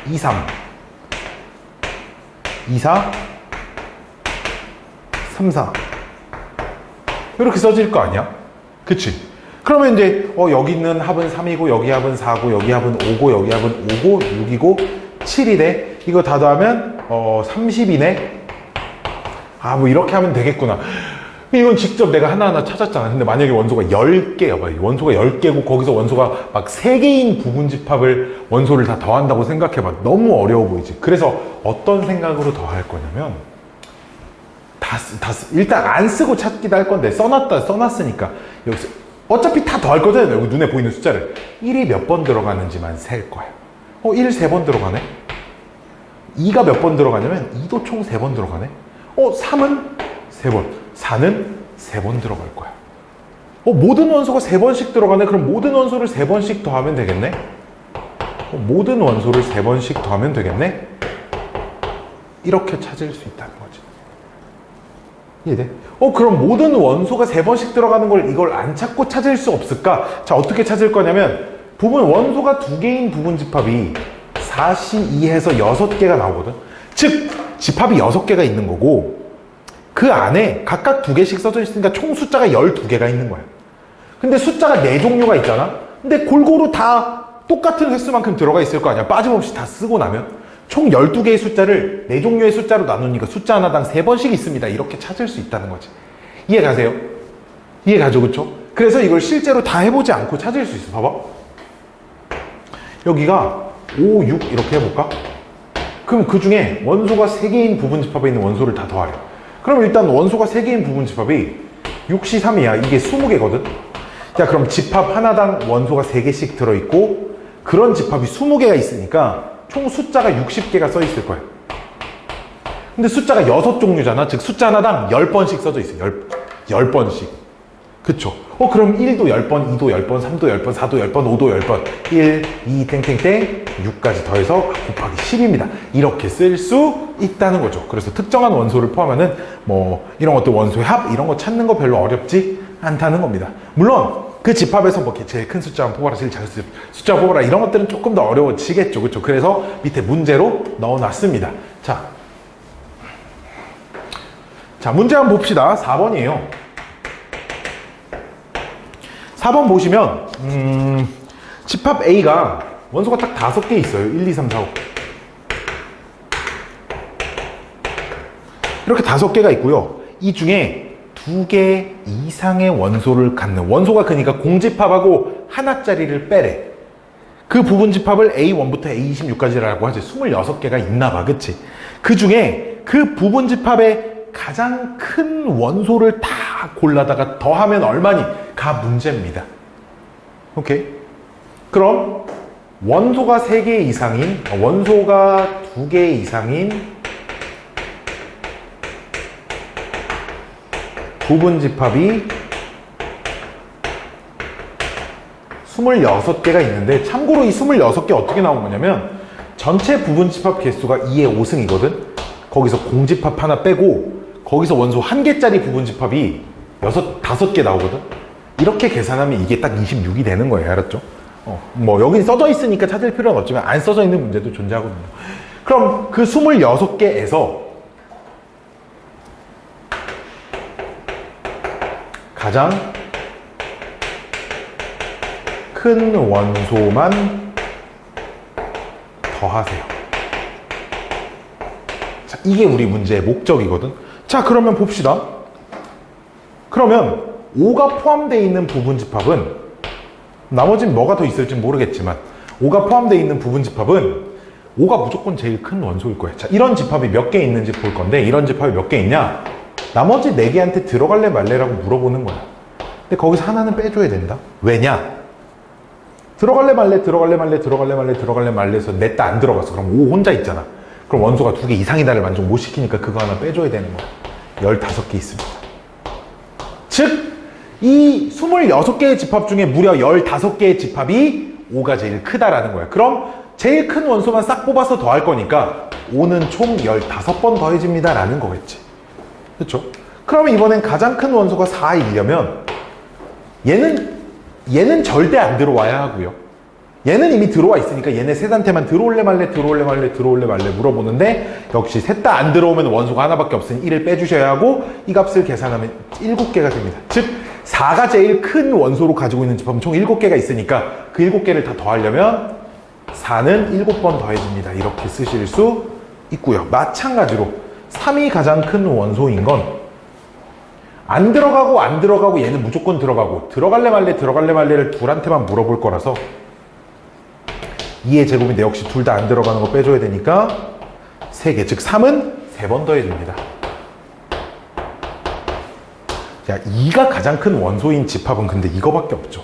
2, 3, 2, 4, 3, 4, 이렇게 써질 거 아니야? 그치? 그러면 이제 여기 있는 합은 3이고 여기 합은 4고 여기 합은 5고 여기 합은 5고 6이고 7이래. 이거 다 더하면 30이네. 아, 뭐 이렇게 하면 되겠구나. 이건 직접 내가 하나하나 찾았잖아. 근데 만약에 원소가 10개야. 원소가 10개고 거기서 원소가 막 3개인 부분집합을 원소를 다 더한다고 생각해봐. 너무 어려워 보이지. 그래서 어떤 생각으로 더할 거냐면 일단 안 쓰고 찾기도 할 건데 써놨으니까 여기서 어차피 다 더할 거잖아요. 여기 눈에 보이는 숫자를 1이 몇 번 들어가는지만 셀 거야. 1 3번 들어가네. 2가 몇 번 들어가냐면 2도 총 3번 들어가네. 3은 3번, 4는 3번 들어갈 거야. 모든 원소가 3번씩 들어가네. 그럼 모든 원소를 3번씩 더하면 되겠네. 모든 원소를 3번씩 더하면 되겠네. 이렇게 찾을 수 있다는 거지. 이해돼? 그럼 모든 원소가 3번씩 들어가는 걸 이걸 안 찾고 찾을 수 없을까? 자, 어떻게 찾을 거냐면 원소가 2개인 부분집합이 4C2해서 6개가 나오거든. 즉 집합이 6개가 있는 거고 그 안에 각각 2개씩 써져 있으니까 총 숫자가 12개가 있는 거야. 근데 숫자가 4종류가 있잖아. 근데 골고루 다 똑같은 횟수만큼 들어가 있을 거 아니야. 빠짐없이 다 쓰고 나면 총 12개의 숫자를 4종류의 숫자로 나누니까 숫자 하나당 3번씩 있습니다. 이렇게 찾을 수 있다는 거지. 이해 가세요? 이해 가죠? 그쵸? 그래서 이걸 실제로 다 해보지 않고 찾을 수 있어. 봐봐. 여기가 5, 6 이렇게 해볼까? 그럼 그 중에 원소가 3개인 부분집합에 있는 원소를 다 더하래. 그럼 일단 원소가 3개인 부분집합이 6C3이야. 이게 20개거든. 자, 그럼 집합 하나당 원소가 3개씩 들어있고 그런 집합이 20개가 있으니까 총 숫자가 60개가 써 있을 거야. 근데 숫자가 6종류잖아. 즉 숫자 하나당 10번씩 써져 있어. 10번씩. 그쵸? 그럼 1도 10번, 2도 10번, 3도 10번, 4도 10번, 5도 10번, 1, 2, 땡땡땡, 6까지 더해서 곱하기 10입니다. 이렇게 쓸 수 있다는 거죠. 그래서 특정한 원소를 포함하는 뭐 이런 것들 원소의 합 이런 거 찾는 거 별로 어렵지 않다는 겁니다. 물론 그 집합에서 뭐 제일 큰 숫자 뽑아라, 제일 작은 숫자 뽑아라 이런 것들은 조금 더 어려워지겠죠. 그렇죠? 그래서 밑에 문제로 넣어놨습니다. 자, 문제 한번 봅시다. 4번이에요. 4번 보시면 집합 A가 원소가 딱 5개 있어요. 1, 2, 3, 4, 5 이렇게 5개가 있고요. 이 중에 2개 이상의 원소를 갖는 원소가 그러니까 공집합하고 하나짜리를 빼래. 그 부분집합을 A1부터 A26까지라고 하지. 26개가 있나 봐. 그치? 그 중에 그 부분집합의 가장 큰 원소를 다 골라다가 더하면 얼마니?가 문제입니다. 오케이? 그럼 원소가 3개 이상인, 원소가 2개 이상인 부분집합이 26개가 있는데 참고로 이 26개 어떻게 나온 거냐면 전체 부분집합 개수가 2의 5승이거든? 거기서 공집합 하나 빼고 거기서 원소 1개짜리 부분집합이 5개 나오거든? 이렇게 계산하면 이게 딱 26이 되는 거예요. 알았죠? 뭐 여긴 써져 있으니까 찾을 필요는 없지만 안 써져 있는 문제도 존재하거든요. 그럼 그 26개에서 가장 큰 원소만 더하세요. 자, 이게 우리 문제의 목적이거든. 자, 그러면 봅시다. 그러면 5가 포함되어 있는 부분집합은 나머지는 뭐가 더 있을지 모르겠지만 5가 포함되어 있는 부분집합은 5가 무조건 제일 큰 원소일 거예요. 자, 이런 집합이 몇 개 있는지 볼 건데 이런 집합이 몇 개 있냐? 나머지 4개한테 들어갈래 말래라고 물어보는 거야. 근데 거기서 하나는 빼줘야 된다. 왜냐? 들어갈래 말래 들어갈래 말래 들어갈래 말래 들어갈래 말래 해서 냈다 안 들어갔어. 그럼 5 혼자 있잖아. 그럼 원소가 2개 이상이다를 만족 못 시키니까 그거 하나 빼줘야 되는 거야. 15개 있습니다. 즉, 이 26개의 집합 중에 무려 15개의 집합이 5가 제일 크다라는 거야. 그럼 제일 큰 원소만 싹 뽑아서 더할 거니까 5는 총 15번 더해집니다 라는 거겠지. 그렇죠? 그러면 이번엔 가장 큰 원소가 4이려면 얘는 절대 안 들어와야 하고요. 얘는 이미 들어와 있으니까 얘네 셋한테만 들어올래 말래 들어올래 말래 들어올래 말래 물어보는데, 역시 셋 다 안 들어오면 원소가 하나밖에 없으니 1을 빼주셔야 하고, 이 값을 계산하면 7개가 됩니다. 즉 4가 제일 큰 원소로 가지고 있는 집합은 총 7개가 있으니까 그 7개를 다 더하려면 4는 7번 더해집니다. 이렇게 쓰실 수 있고요. 마찬가지로 3이 가장 큰 원소인 건 안 들어가고 안 들어가고 얘는 무조건 들어가고, 들어갈래 말래를 둘한테만 물어볼 거라서 2의 제곱인데 역시 둘 다 안 들어가는 거 빼줘야 되니까 3개, 즉 3은 3번 더해줍니다. 자, 2가 가장 큰 원소인 집합은 근데 이거밖에 없죠.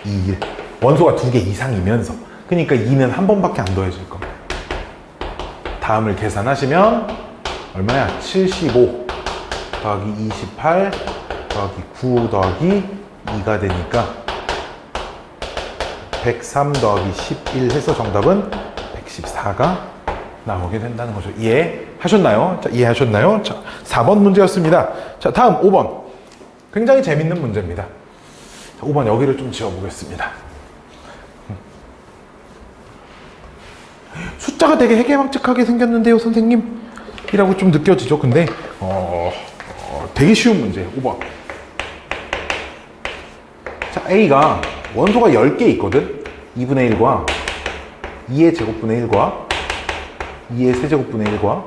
2, 1. 원소가 2개 이상이면서. 그러니까 2는 한 번밖에 안 더해질 겁니다. 다음을 계산하시면 얼마야? 75 더하기 28 더하기 9 더하기 2가 되니까 103 더하기 11 해서 정답은 114가 나오게 된다는 거죠. 이해하셨나요? 자, 이해하셨나요? 자, 4번 문제였습니다. 자, 다음 5번. 굉장히 재밌는 문제입니다. 자, 5번 여기를 좀 지워보겠습니다. 숫자가 되게 해괴망측하게 생겼는데요, 선생님? 이라고 좀 느껴지죠. 근데 되게 쉬운 문제예요. 5번. 자, A가 원소가 10개 있거든. 2분의 1과 2의 제곱분의 1과 2의 세제곱분의 1과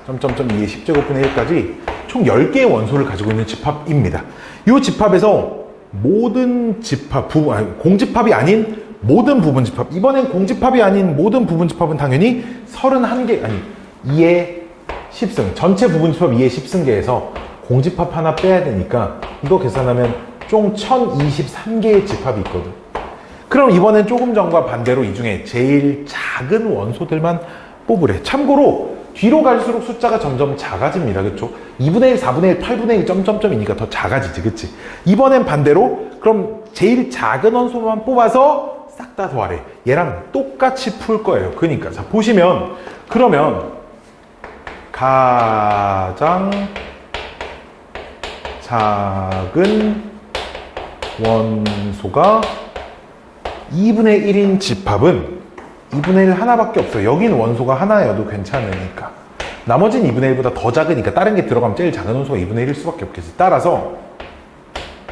점점점 2의 10제곱분의 1까지 총 10개의 원소를 가지고 있는 집합입니다. 이 집합에서 모든 집합, 공집합이 아닌 모든 부분집합, 이번엔 공집합이 아닌 모든 부분집합은 당연히 31개, 아니 2의 10승, 전체 부분집합 2의 10승계에서 공집합 하나 빼야 되니까 이거 계산하면 총 1023개의 집합이 있거든. 그럼 이번엔 조금 전과 반대로 이 중에 제일 작은 원소들만 뽑으래. 참고로 뒤로 갈수록 숫자가 점점 작아집니다. 그쵸? 2분의 1, 4분의 1, 8분의 1 점점점이니까 더 작아지지. 그치? 이번엔 반대로 그럼 제일 작은 원소만 뽑아서 싹 다 더하래. 얘랑 똑같이 풀 거예요. 그러니까 자 보시면 그러면 가장 작은 원소가 2분의 1인 집합은 2분의 1 하나밖에 없어요. 여기는 원소가 하나여도 괜찮으니까. 나머지는 2분의 1보다 더 작으니까 다른 게 들어가면 제일 작은 원소가 2분의 1일 수밖에 없겠지. 따라서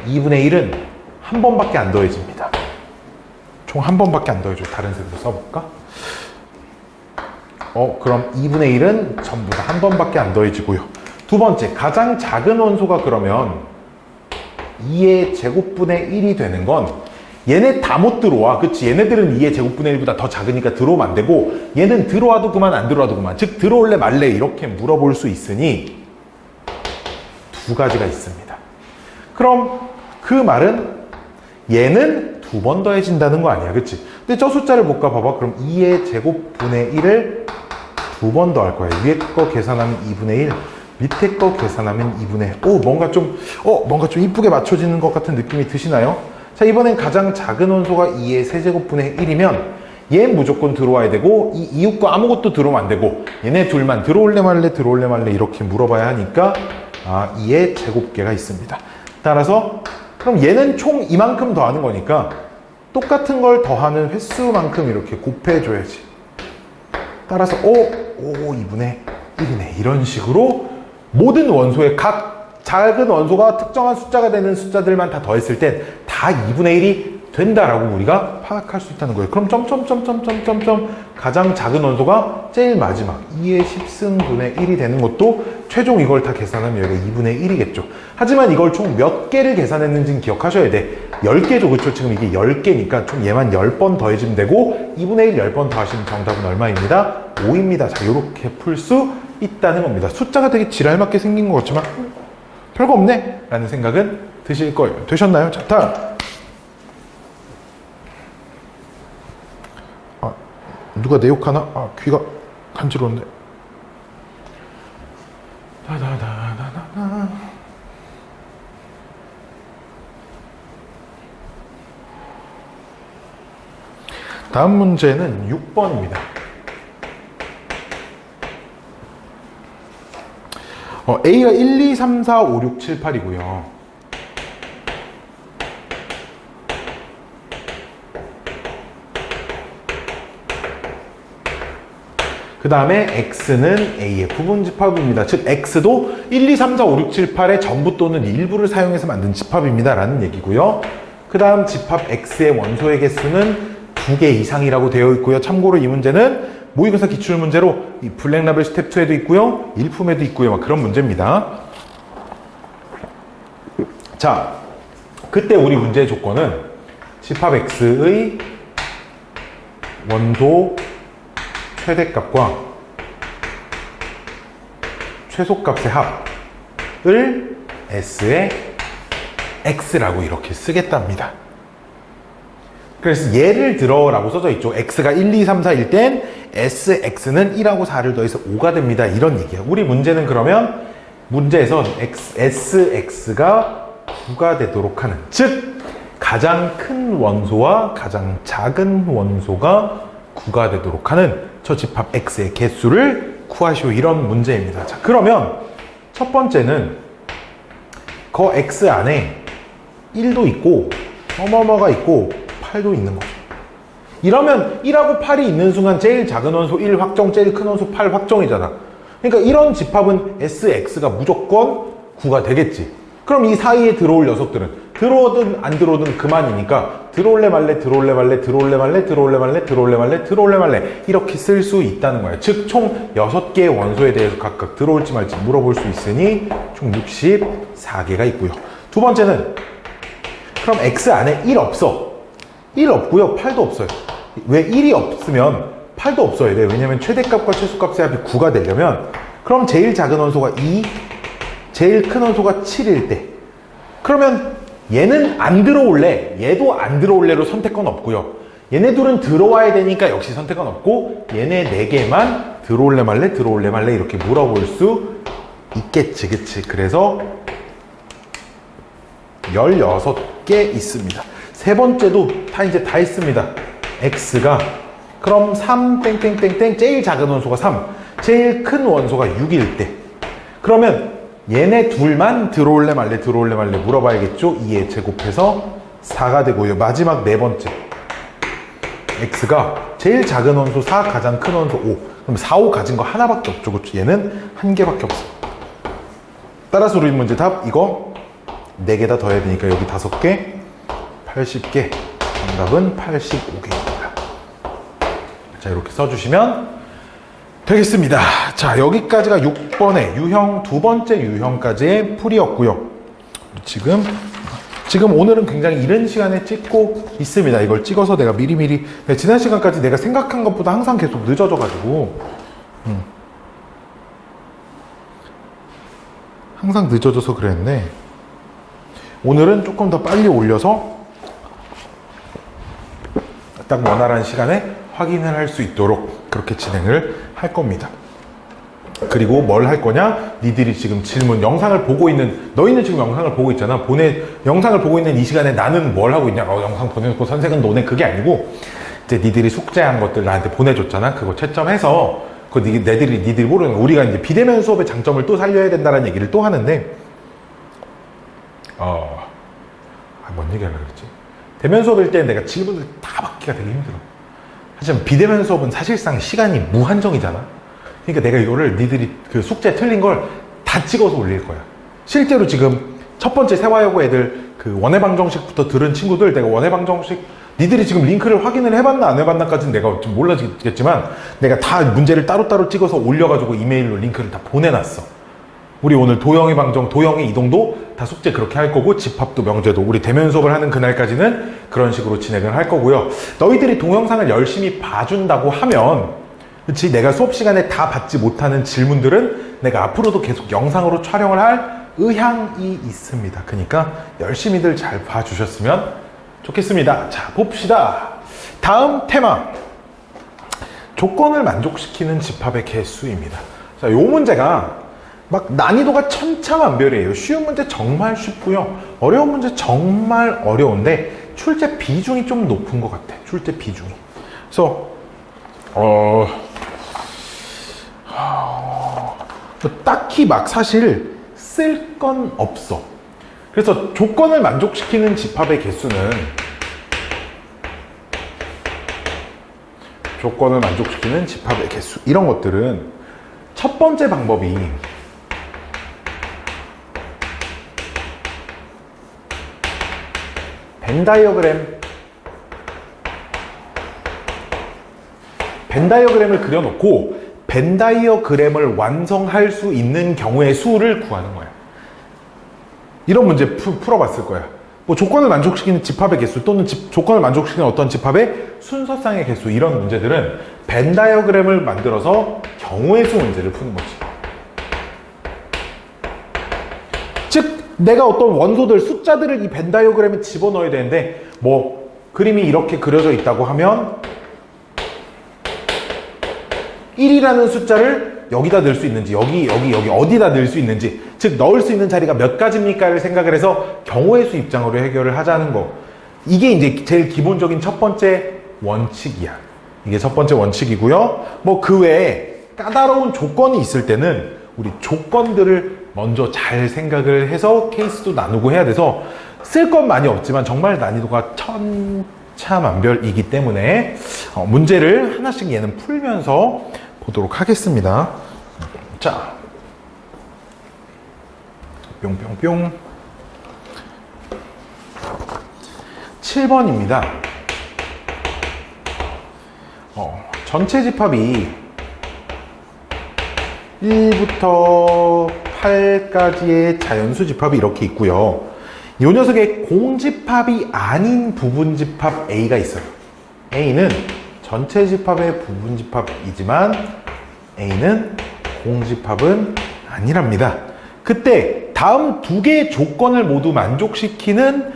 2분의 1은 한 번밖에 안 더해집니다. 총 한 번밖에 안 더해줘요. 다른 색으로 써볼까? 그럼 2분의 1은 전부 다 한 번밖에 안 더해지고요. 두 번째, 가장 작은 원소가 그러면 2의 제곱분의 1이 되는 건 얘네 다 못 들어와. 그치? 얘네들은 2의 제곱분의 1보다 더 작으니까 들어오면 안 되고 얘는 들어와도 그만 안 들어와도 그만. 즉 들어올래 말래 이렇게 물어볼 수 있으니 두 가지가 있습니다. 그럼 그 말은 얘는 두 번 더해진다는 거 아니야. 그치? 근데 저 숫자를 볼까 봐봐. 그럼 2의 제곱분의 1을 두 번 더 할 거야. 위에 거 계산하면 2분의 1, 밑에 거 계산하면 2분의 1. 뭔가 좀 이쁘게 맞춰지는 것 같은 느낌이 드시나요? 자, 이번엔 가장 작은 원소가 2의 세제곱분의 1이면 얘 무조건 들어와야 되고 이 이웃 거 아무것도 들어오면 안 되고 얘네 둘만 들어올래 말래 이렇게 물어봐야 하니까 2의 제곱계가 있습니다. 따라서 그럼 얘는 총 이만큼 더하는 거니까 똑같은 걸 더하는 횟수만큼 이렇게 곱해줘야지. 따라서 2분의 1이네. 이런 식으로 모든 원소의 각 작은 원소가 특정한 숫자가 되는 숫자들만 다 더했을 땐 다 2분의 1이 된다라고 우리가 파악할 수 있다는 거예요. 그럼 점점점점점점점 가장 작은 원소가 제일 마지막 2의 10승분의 1이 되는 것도 최종 이걸 다 계산하면 여기가 2분의 1이겠죠. 하지만 이걸 총 몇 개를 계산했는지는 기억하셔야 돼. 10개죠. 그렇죠? 지금 이게 10개니까 총 얘만 10번 더해주면 되고 2분의 1 10번 더하시면 정답은 얼마입니다? 5입니다. 자, 이렇게 풀 수 있다는 겁니다. 숫자가 되게 지랄맞게 생긴 것 같지만 별거 없네 라는 생각은 드실 거예요. 되셨나요? 자, 다음. 누가 내 욕하나? 귀가 간지러운데. 다음 문제는 6번입니다. A가 1, 2, 3, 4, 5, 6, 7, 8이고요. 그 다음에 x는 a의 부분 집합입니다. 즉 x도 1, 2, 3, 4, 5, 6, 7, 8의 전부 또는 일부를 사용해서 만든 집합입니다 라는 얘기고요. 그 다음 집합 x의 원소의 개수는 2개 이상이라고 되어 있고요. 참고로 이 문제는 모의고사 기출문제로 이 블랙라벨 스텝 2에도 있고요. 일품에도 있고요. 막 그런 문제입니다. 자, 그때 우리 문제의 조건은 집합 x의 원소 최대값과 최소값의 합을 s의 x라고 이렇게 쓰겠답니다. 그래서 예를 들어 라고 써져 있죠. x가 1, 2, 3, 4일 땐 sx는 1하고 4를 더해서 5가 됩니다. 이런 얘기야. 우리 문제는 그러면 문제에선 sx가 9가 되도록 하는, 즉 가장 큰 원소와 가장 작은 원소가 9가 되도록 하는 저 집합 x의 개수를 구하시오. 이런 문제입니다. 자, 그러면 첫 번째는 그 x 안에 1도 있고 뭐뭐뭐가 있고 8도 있는 거죠. 이러면 1하고 8이 있는 순간 제일 작은 원소 1 확정, 제일 큰 원소 8 확정이잖아. 그러니까 이런 집합은 sx가 무조건 9가 되겠지. 그럼 이 사이에 들어올 녀석들은 들어오든 안 들어오든 그만이니까 들어올래 말래 들어올래 말래 들어올래 말래 들어올래 말래 들어올래 말래 들어올래 말래 이렇게 쓸 수 있다는 거예요. 즉 총 6개의 원소에 대해서 각각 들어올지 말지 물어볼 수 있으니 총 64개가 있고요. 두 번째는 그럼 x 안에 1 없어. 1 없고요. 8도 없어요. 왜 1이 없으면 8도 없어야 돼요. 왜냐면 최대값과 최소값의 합이 9가 되려면 그럼 제일 작은 원소가 2, 제일 큰 원소가 7일 때 그러면 얘는 안 들어올래, 얘도 안 들어올래로 선택권 없고요. 얘네 둘은 들어와야 되니까 역시 선택권 없고 얘네 4개만 들어올래 말래 들어올래 말래 이렇게 물어볼 수 있겠지. 그치? 그래서 16개 있습니다. 세 번째도 이제 다 있습니다. x가 그럼 3 땡땡땡땡 제일 작은 원소가 3, 제일 큰 원소가 6일 때 그러면 얘네 둘만 들어올래 말래 들어올래 말래 물어봐야겠죠. 2에 제곱해서 4가 되고요. 마지막 네 번째 x가 제일 작은 원소 4, 가장 큰 원소 5. 그럼 4, 5 가진 거 하나밖에 없죠. 그렇죠? 얘는 한 개밖에 없어. 따라서 우리 문제 답 이거 4개 다 더해야 되니까 여기 5개 80개. 정답은 85개입니다. 자, 이렇게 써주시면 되겠습니다. 자, 여기까지가 6번의 유형, 두 번째 유형까지의 풀이였고요. 지금 오늘은 굉장히 이른 시간에 찍고 있습니다. 이걸 찍어서 내가 미리미리 지난 시간까지 내가 생각한 것보다 항상 계속 늦어져가지고 항상 늦어져서 그랬는데 오늘은 조금 더 빨리 올려서 딱 원활한 시간에 확인을 할 수 있도록 그렇게 진행을 할 겁니다. 그리고 뭘 할 거냐? 니들이 지금 질문 영상을 보고 있는, 너희는 지금 영상을 보고 있잖아. 영상을 보고 있는 이 시간에 나는 뭘 하고 있냐? 영상 보내놓고 선생은 노네. 그게 아니고 이제 니들이 숙제한 것들 나한테 보내줬잖아. 그거 채점해서 니들이 모르는 거. 우리가 이제 비대면 수업의 장점을 또 살려야 된다는 얘기를 또 하는데 뭔 얘기하려고 그랬지? 대면 수업일 때 내가 질문을 다 받기가 되게 힘들어. 하지만 비대면 수업은 사실상 시간이 무한정이잖아. 그러니까 내가 이거를 니들이 그 숙제 틀린 걸 다 찍어서 올릴 거야. 실제로 지금 첫 번째 세화여고 애들 그 원해방정식부터 들은 친구들 내가 원해방정식 니들이 지금 링크를 확인을 해봤나 안 해봤나까지는 내가 좀 몰라지겠지만 내가 다 문제를 따로따로 찍어서 올려가지고 이메일로 링크를 다 보내놨어. 우리 오늘 도형의 방정, 도형의 이동도 다 숙제 그렇게 할 거고 집합도 명제도 우리 대면 수업을 하는 그날까지는 그런 식으로 진행을 할 거고요. 너희들이 동영상을 열심히 봐준다고 하면 그치, 내가 수업 시간에 다 받지 못하는 질문들은 내가 앞으로도 계속 영상으로 촬영을 할 의향이 있습니다. 그러니까 열심히들 잘 봐주셨으면 좋겠습니다. 자, 봅시다. 다음 테마, 조건을 만족시키는 집합의 개수입니다. 자, 요 문제가 막 난이도가 천차만별이에요. 쉬운 문제 정말 쉽고요. 어려운 문제 정말 어려운데 출제 비중이 좀 높은 것 같아. 출제 비중이. 그래서 딱히 막 사실 쓸 건 없어. 그래서 조건을 만족시키는 집합의 개수는 조건을 만족시키는 집합의 개수. 이런 것들은 첫 번째 방법이 벤 다이어그램을 그려놓고 벤 다이어그램을 완성할 수 있는 경우의 수를 구하는 거예요. 이런 문제 풀어봤을 거야. 뭐 조건을 만족시키는 집합의 개수 또는 조건을 만족시키는 어떤 집합의 순서상의 개수, 이런 문제들은 벤 다이어그램을 만들어서 경우의 수 문제를 푸는 거지. 즉 내가 어떤 원소들, 숫자들을 이 벤 다이어그램에 집어넣어야 되는데 뭐 그림이 이렇게 그려져 있다고 하면 1이라는 숫자를 여기다 넣을 수 있는지, 여기 어디다 넣을 수 있는지, 즉 넣을 수 있는 자리가 몇 가지입니까를 생각을 해서 경우의 수 입장으로 해결을 하자는 거. 이게 이제 제일 기본적인 첫 번째 원칙이야. 이게 첫 번째 원칙이고요. 뭐 그 외에 까다로운 조건이 있을 때는 우리 조건들을 먼저 잘 생각을 해서 케이스도 나누고 해야 돼서 쓸 건 많이 없지만 정말 난이도가 천차만별이기 때문에 문제를 하나씩 얘는 풀면서 보도록 하겠습니다. 자, 뿅뿅뿅. 7번입니다. 전체 집합이 1부터 8까지의 자연수 집합이 이렇게 있고요. 이 녀석의 공집합이 아닌 부분집합 A가 있어요. A는 전체 집합의 부분집합이지만 A는 공집합은 아니랍니다. 그때 다음 두 개의 조건을 모두 만족시키는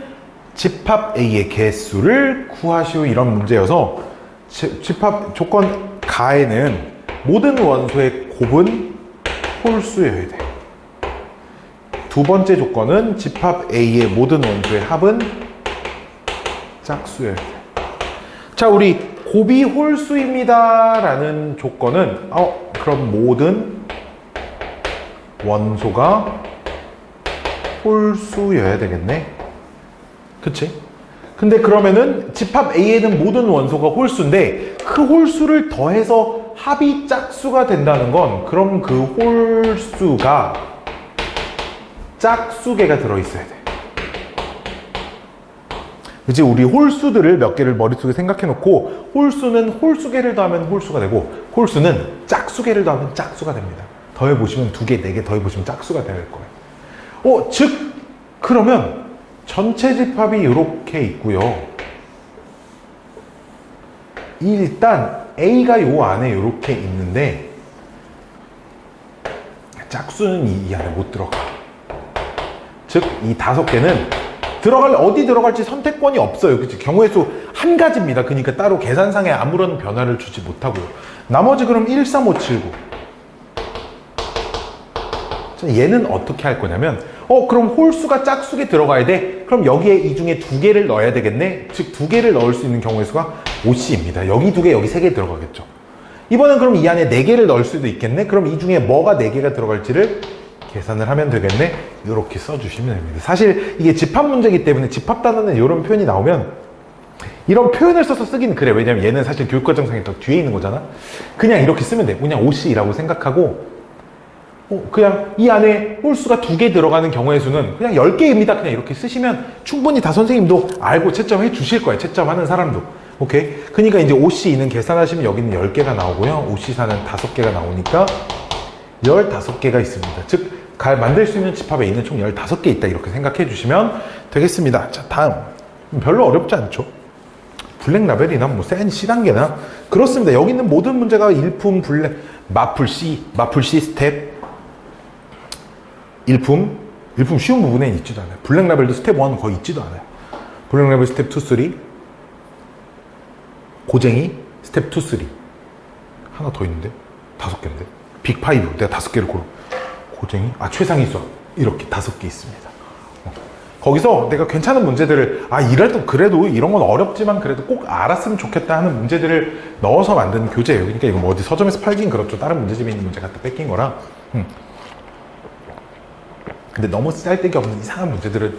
집합 A의 개수를 구하시오, 이런 문제여서 집합 조건 가에는 모든 원소의 곱은 홀수여야 돼. 두 번째 조건은 집합 A의 모든 원소의 합은 짝수여야 돼. 자, 우리 곱이 홀수입니다 라는 조건은 그럼 모든 원소가 홀수여야 되겠네. 그치? 근데 그러면은 집합 A에는 모든 원소가 홀수인데 그 홀수를 더해서 합이 짝수가 된다는 건 그럼 그 홀수가 짝수개가 들어있어야 돼. 그치? 우리 홀수들을 몇 개를 머릿속에 생각해 놓고 홀수는 홀수개를 더하면 홀수가 되고 홀수는 짝수개를 더하면 짝수가 됩니다. 더해보시면 2개, 4개 더해보시면 짝수가 될 거예요. 즉 그러면 전체 집합이 이렇게 있고요. 일단 A가 요 안에 이렇게 있는데 짝수는 이 안에 못 들어가. 즉 이 5개는 어디 들어갈지 선택권이 없어요. 그치? 경우의 수 한 가지입니다. 그러니까 따로 계산상에 아무런 변화를 주지 못하고요. 나머지 그럼 1, 3, 5, 7, 9. 얘는 어떻게 할 거냐면 그럼 홀수가 짝수에 들어가야 돼? 그럼 여기에 이 중에 2개를 넣어야 되겠네? 즉 2개를 넣을 수 있는 경우의 수가 5C입니다. 여기 2개, 여기 3개 들어가겠죠. 이번엔 그럼 이 안에 4개를 넣을 수도 있겠네? 그럼 이 중에 뭐가 4개가 들어갈지를 계산을 하면 되겠네? 이렇게 써주시면 됩니다. 사실 이게 집합 문제이기 때문에 집합 단어는 이런 표현이 나오면 이런 표현을 써서 쓰기는 그래. 왜냐면 얘는 사실 교육과정상에 더 뒤에 있는 거잖아. 그냥 이렇게 쓰면 돼. 그냥 5C라고 생각하고 그냥 이 안에 홀수가 2개 들어가는 경우의 수는 그냥 10개입니다. 그냥 이렇게 쓰시면 충분히 다 선생님도 알고 채점해 주실 거예요. 채점하는 사람도. 오케이? 그러니까 이제 5C2는 계산하시면 여기는 10개가 나오고요. 5C4는 5개가 나오니까 15개가 있습니다. 즉 만들 수 있는 집합에 있는 총 15개 있다. 이렇게 생각해 주시면 되겠습니다. 자, 다음. 별로 어렵지 않죠? 블랙라벨이나 뭐 센 C단계나 그렇습니다. 여기 있는 모든 문제가 일품, 마풀 C 스텝 일품 쉬운 부분엔 있지도 않아요. 블랙라벨도 스텝 1 거의 있지도 않아요. 블랙라벨 스텝 2, 3 고쟁이 스텝 2, 3 하나 더 있는데 5개인데 빅5 내가 5개를 고르 고쟁이 최상위 수학 이렇게 5개 있습니다. 거기서 내가 괜찮은 문제들을 이래도 그래도 이런 건 어렵지만 그래도 꼭 알았으면 좋겠다 하는 문제들을 넣어서 만든 교재예요. 그러니까 이거 뭐 어디 서점에서 팔긴 그렇죠. 다른 문제집에 있는 문제 갖다 뺏긴 거라. 근데 너무 쓸데기 없는 이상한 문제들은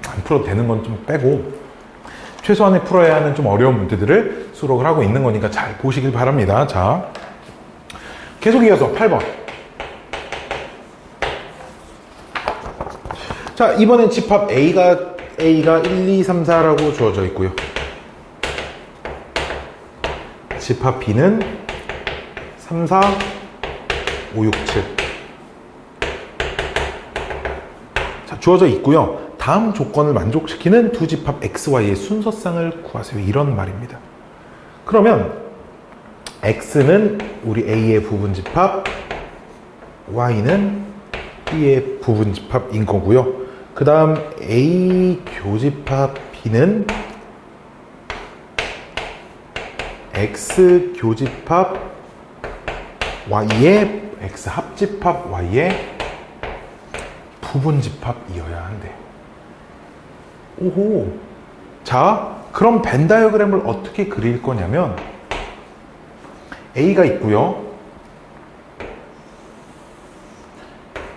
안 풀어도 되는 건 좀 빼고 최소한의 풀어야 하는 좀 어려운 문제들을 수록을 하고 있는 거니까 잘 보시길 바랍니다. 자, 계속 이어서 8번. 자, 이번엔 집합 A가 1, 2, 3, 4라고 주어져 있고요. 집합 B는 3, 4, 5, 6, 7. 자, 주어져 있고요. 다음 조건을 만족시키는 두 집합 XY의 순서상을 구하세요. 이런 말입니다. 그러면 X는 우리 A의 부분집합, Y는 B의 부분집합인 거고요. 그 다음 A 교집합 B는 X 교집합 Y의 X 합집합 Y의 부분집합이어야 한대. 오호. 자, 그럼 벤 다이어그램을 어떻게 그릴 거냐면 A가 있고요.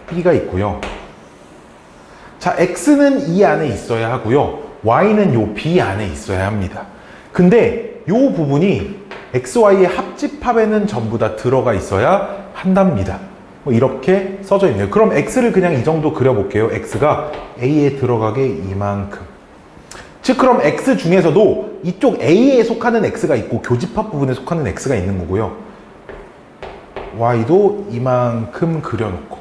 B가 있고요. 자, X는 이 안에 있어야 하고요. Y는 요 B 안에 있어야 합니다. 근데 요 부분이 XY의 합집합에는 전부 다 들어가 있어야 한답니다. 뭐 이렇게 써져 있네요. 그럼 X를 그냥 이 정도 그려볼게요. X가 A에 들어가게 이만큼. 즉, 그럼 X 중에서도 이쪽 A에 속하는 X가 있고 교집합 부분에 속하는 X가 있는 거고요. Y도 이만큼 그려놓고.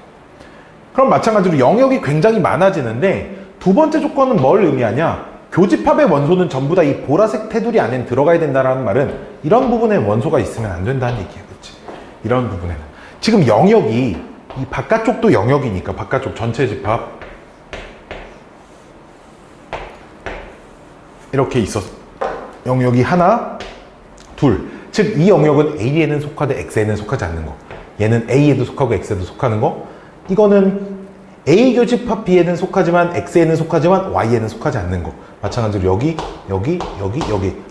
그럼 마찬가지로 영역이 굉장히 많아지는데 두 번째 조건은 뭘 의미하냐? 교집합의 원소는 전부 다 이 보라색 테두리 안에 들어가야 된다는 말은 이런 부분에 원소가 있으면 안 된다는 얘기예요. 그렇지? 이런 부분에는. 지금 영역이 이 바깥쪽도 영역이니까 바깥쪽 전체 집합 이렇게 있어서 영역이 하나, 둘. 즉 이 영역은 A에는 속하되 X에는 속하지 않는 거. 얘는 A에도 속하고 X에도 속하는 거. 이거는 A 교집합 B에는 속하지만 X에는 속하지만 Y에는 속하지 않는 거. 마찬가지로 여기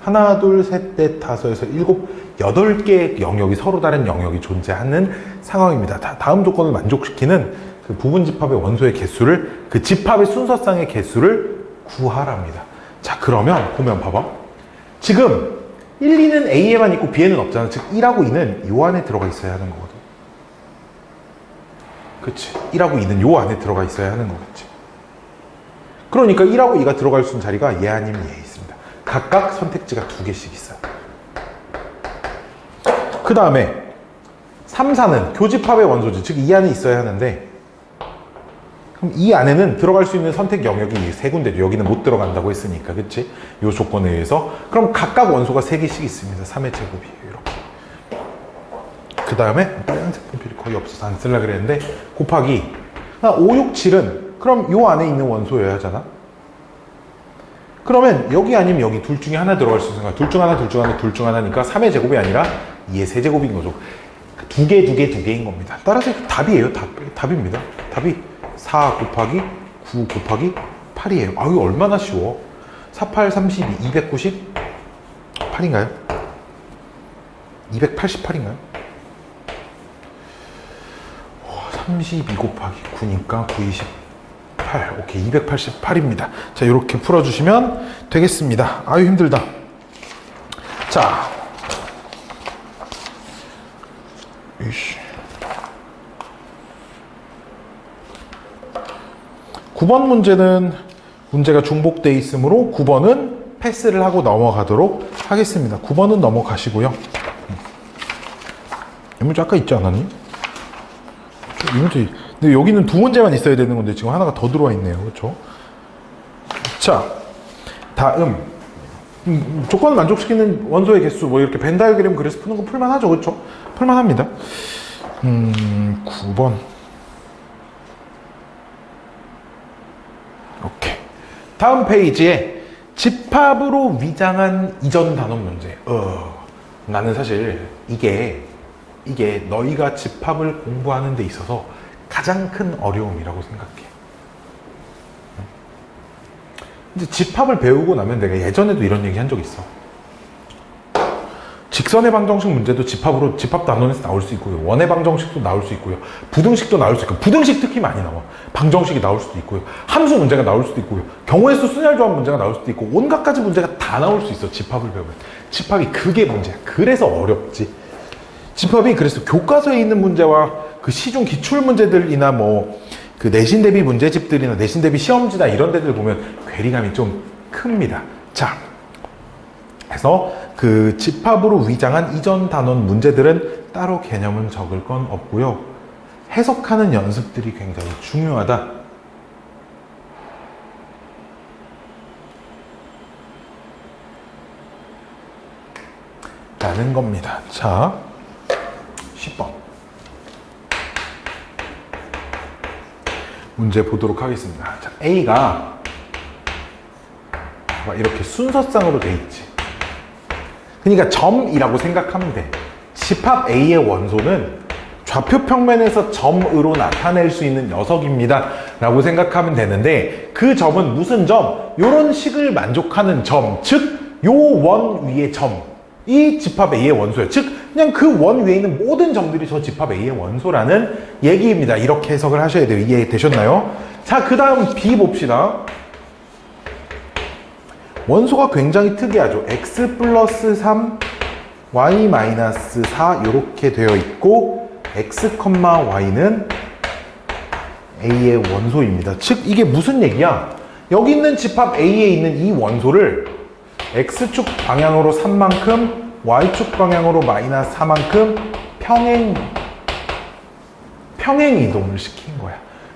하나, 둘, 셋, 넷, 다섯, 여섯, 일곱, 8개의 영역이 서로 다른 영역이 존재하는 상황입니다. 다음 조건을 만족시키는 그 부분집합의 원소의 개수를 그 집합의 순서상의 개수를 구하랍니다. 자, 그러면 보면 봐봐. 지금 1, 2는 A에만 있고 B에는 없잖아. 즉 1하고 2는 요 안에 들어가 있어야 하는 거거든. 그치? 1하고 2는 요 안에 들어가 있어야 하는 거겠지. 그러니까 1하고 2가 들어갈 수 있는 자리가 얘 아니면 얘에 있습니다. 각각 선택지가 2개씩 있어요. 그 다음에 3, 4는 교집합의 원소지. 즉 이 안에 있어야 하는데 그럼 이 안에는 들어갈 수 있는 선택 영역이 3군데죠. 여기는 못 들어간다고 했으니까. 그치? 요 조건에 의해서. 그럼 각각 원소가 3개씩 있습니다. 3의 제곱이에요. 이렇게. 그 다음에 빨간색 분필이 거의 없어서 안 쓰려고 그랬는데 곱하기 5, 6, 7은 그럼 요 안에 있는 원소여야 하잖아. 그러면 여기 아니면 여기 둘 중에 하나 들어갈 수 있는 거야. 둘 중 하나니까 3의 제곱이 아니라 2의 세제곱인 거죠. 2개인 겁니다. 따라서 답이에요. 답입니다. 답이 4 곱하기 9 곱하기 8이에요. 아유, 얼마나 쉬워. 4, 8, 32, 298인가요? 288인가요? 32 곱하기 9니까 9, 28. 오케이, 288입니다. 자, 이렇게 풀어주시면 되겠습니다. 아유, 힘들다. 자, 9번 문제는 문제가 중복되어 있으므로 9번은 패스를 하고 넘어가도록 하겠습니다. 9번은 넘어가시고요. 이 문제 아까 있지 않았니? 이 문제, 근데 여기는 2문제만 있어야 되는 건데 지금 하나가 더 들어와 있네요. 그렇죠? 자, 다음 조건을 만족시키는 원소의 개수 뭐 이렇게 벤 다이어그램 그래서 푸는 거 풀만하죠. 그렇죠? 풀만합니다. 9번 오케이. 다음 페이지에 집합으로 위장한 이전 단원 문제. 나는 사실 이게 너희가 집합을 공부하는 데 있어서 가장 큰 어려움이라고 생각해. 이제 집합을 배우고 나면 내가 예전에도 이런 얘기 한 적 있어. 직선의 방정식 문제도 집합 단원에서 나올 수 있고요. 원의 방정식도 나올 수 있고요. 부등식도 나올 수 있고, 부등식 특히 많이 나와. 방정식이 나올 수도 있고요. 함수 문제가 나올 수도 있고요. 경우의 수 순열 조합 문제가 나올 수도 있고, 온갖 가지 문제가 다 나올 수 있어. 집합을 배우면. 집합이 그게 문제야. 그래서 어렵지. 집합이 그래서 교과서에 있는 문제와 그 시중 기출 문제들이나 뭐 그 내신 대비 문제집들이나 내신 대비 시험지나 이런 데들 보면 괴리감이 좀 큽니다. 자, 그래서 그 집합으로 위장한 이전 단원 문제들은 따로 개념은 적을 건 없고요. 해석하는 연습들이 굉장히 중요하다. 라는 겁니다. 자, 10번. 문제 보도록 하겠습니다. 자, A가 이렇게 순서상으로 돼 있지. 그러니까 점이라고 생각하면 돼. 집합 A의 원소는 좌표 평면에서 점으로 나타낼 수 있는 녀석입니다 라고 생각하면 되는데, 그 점은 무슨 점? 요런 식을 만족하는 점, 즉 요 원 위의 점, 이 집합 A의 원소예요. 즉 그냥 그 원 위에 있는 모든 점들이 저 집합 A의 원소라는 얘기입니다. 이렇게 해석을 하셔야 돼요. 이해되셨나요? 자, 그 다음 B 봅시다. 원소가 굉장히 특이하죠. x 플러스 3, y 마이너스 4 이렇게 되어 있고, x, y는 A의 원소입니다. 즉 이게 무슨 얘기야? 여기 있는 집합 A에 있는 이 원소를 x축 방향으로 3만큼, y축 방향으로 마이너스 4만큼 평행 이동을 시킨 거야.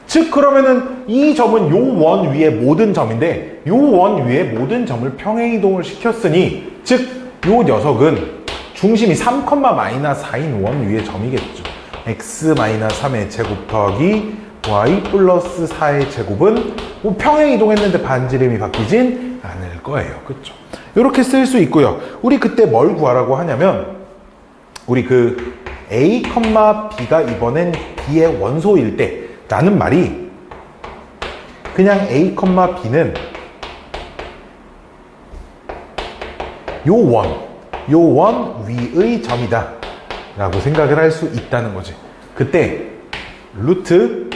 즉 그러면은 이 점은 요 원 위의 모든 점인데, 요 원 위의 모든 점을 평행 이동을 시켰으니, 즉 요 녀석은 중심이 3, 마이너스 4인 원 위의 점이겠죠. x 마이너스 3의 제곱 더하기 y 플러스 4의 제곱은 뭐 평행 이동했는데 반지름이 바뀌진 않을 거예요. 그렇죠? 이렇게 쓸 수 있고요. 우리 그때 뭘 구하라고 하냐면, 우리 그 a, b가 이번엔 b의 원소일 때 라는 말이 그냥 a, b는 요 원 위의 점이다 라고 생각을 할 수 있다는 거지. 그때 루트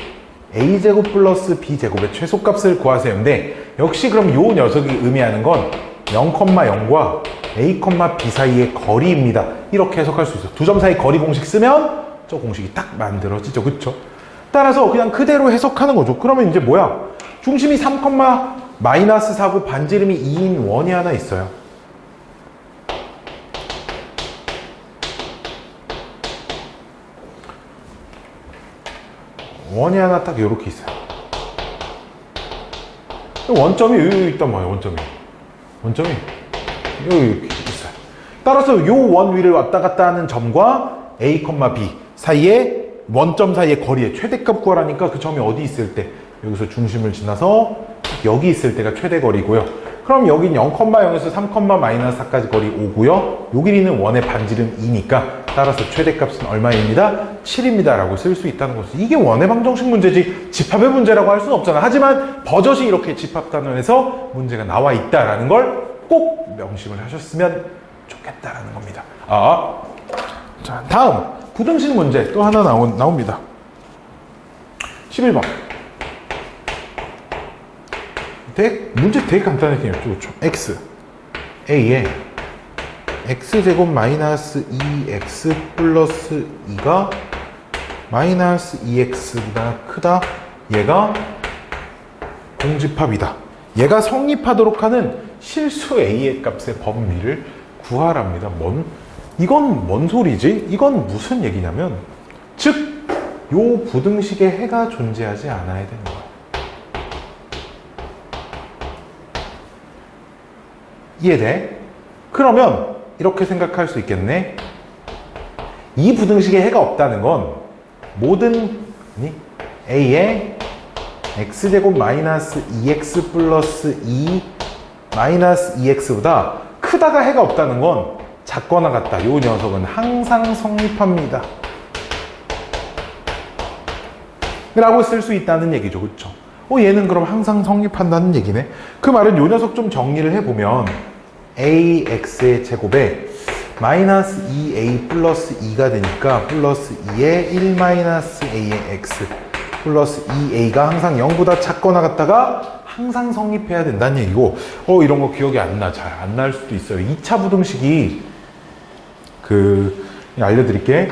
a제곱 플러스 b제곱의 최소값을 구하세요인데, 역시 그럼 요 녀석이 의미하는 건 0,0과 a, b 사이의 거리입니다. 이렇게 해석할 수 있어. 두 점 사이 거리 공식 쓰면 저 공식이 딱 만들어지죠. 그쵸? 따라서 그냥 그대로 해석하는 거죠. 그러면 이제 뭐야? 중심이 3, 마이너스 4고 반지름이 2인 원이 하나 있어요. 원이 하나 딱 이렇게 있어요. 원점이 여기 있단 말이에요. 원점이 여기 이렇게 있어요. 따라서 요 원 위를 왔다 갔다 하는 점과 a, b 사이에 원점 사이의 거리의 최대값 구하라니까, 그 점이 어디 있을 때, 여기서 중심을 지나서 여기 있을 때가 최대 거리고요. 그럼 여긴 0,0에서 3, 마이너스 4까지 거리 5고요. 요 길이는 원의 반지름 2니까 따라서 최대값은 얼마입니다? 7입니다 라고 쓸 수 있다는 거죠. 이게 원의 방정식 문제지 집합의 문제라고 할 수는 없잖아. 하지만 버젓이 이렇게 집합 단원에서 문제가 나와 있다라는 걸 꼭 명심을 하셨으면 좋겠다라는 겁니다. 자, 다음 부등식 문제 또 하나 나옵니다. 11번. 문제 되게 간단하게 생겼죠. x a에 x제곱 마이너스 2x 플러스 2가 마이너스 2x보다 크다. 얘가 공집합이다. 얘가 성립하도록 하는 실수 a의 값의 범위를 구하랍니다. 이건 뭔 소리지? 이건 무슨 얘기냐면, 즉 요 부등식에 해가 존재하지 않아야 되는 거야. 이해돼? 그러면 이렇게 생각할 수 있겠네. 이 부등식에 해가 없다는 건 모든 a에 x제곱 마이너스 2x 플러스 2 마이너스 2x보다 크다가 해가 없다는 건 작거나 같다. 요 녀석은 항상 성립합니다 라고 쓸 수 있다는 얘기죠. 그쵸? 얘는 그럼 항상 성립한다는 얘기네. 그 말은 요 녀석 좀 정리를 해보면 ax의 제곱에 마이너스 2a 플러스 2가 되니까 플러스 2에 1 마이너스 a의 x 플러스 2a가 항상 0보다 작거나 같다가 항상 성립해야 된다는 얘기고, 이런 거 기억이 안 나. 잘 안 날 수도 있어요. 2차 부등식이 알려드릴게.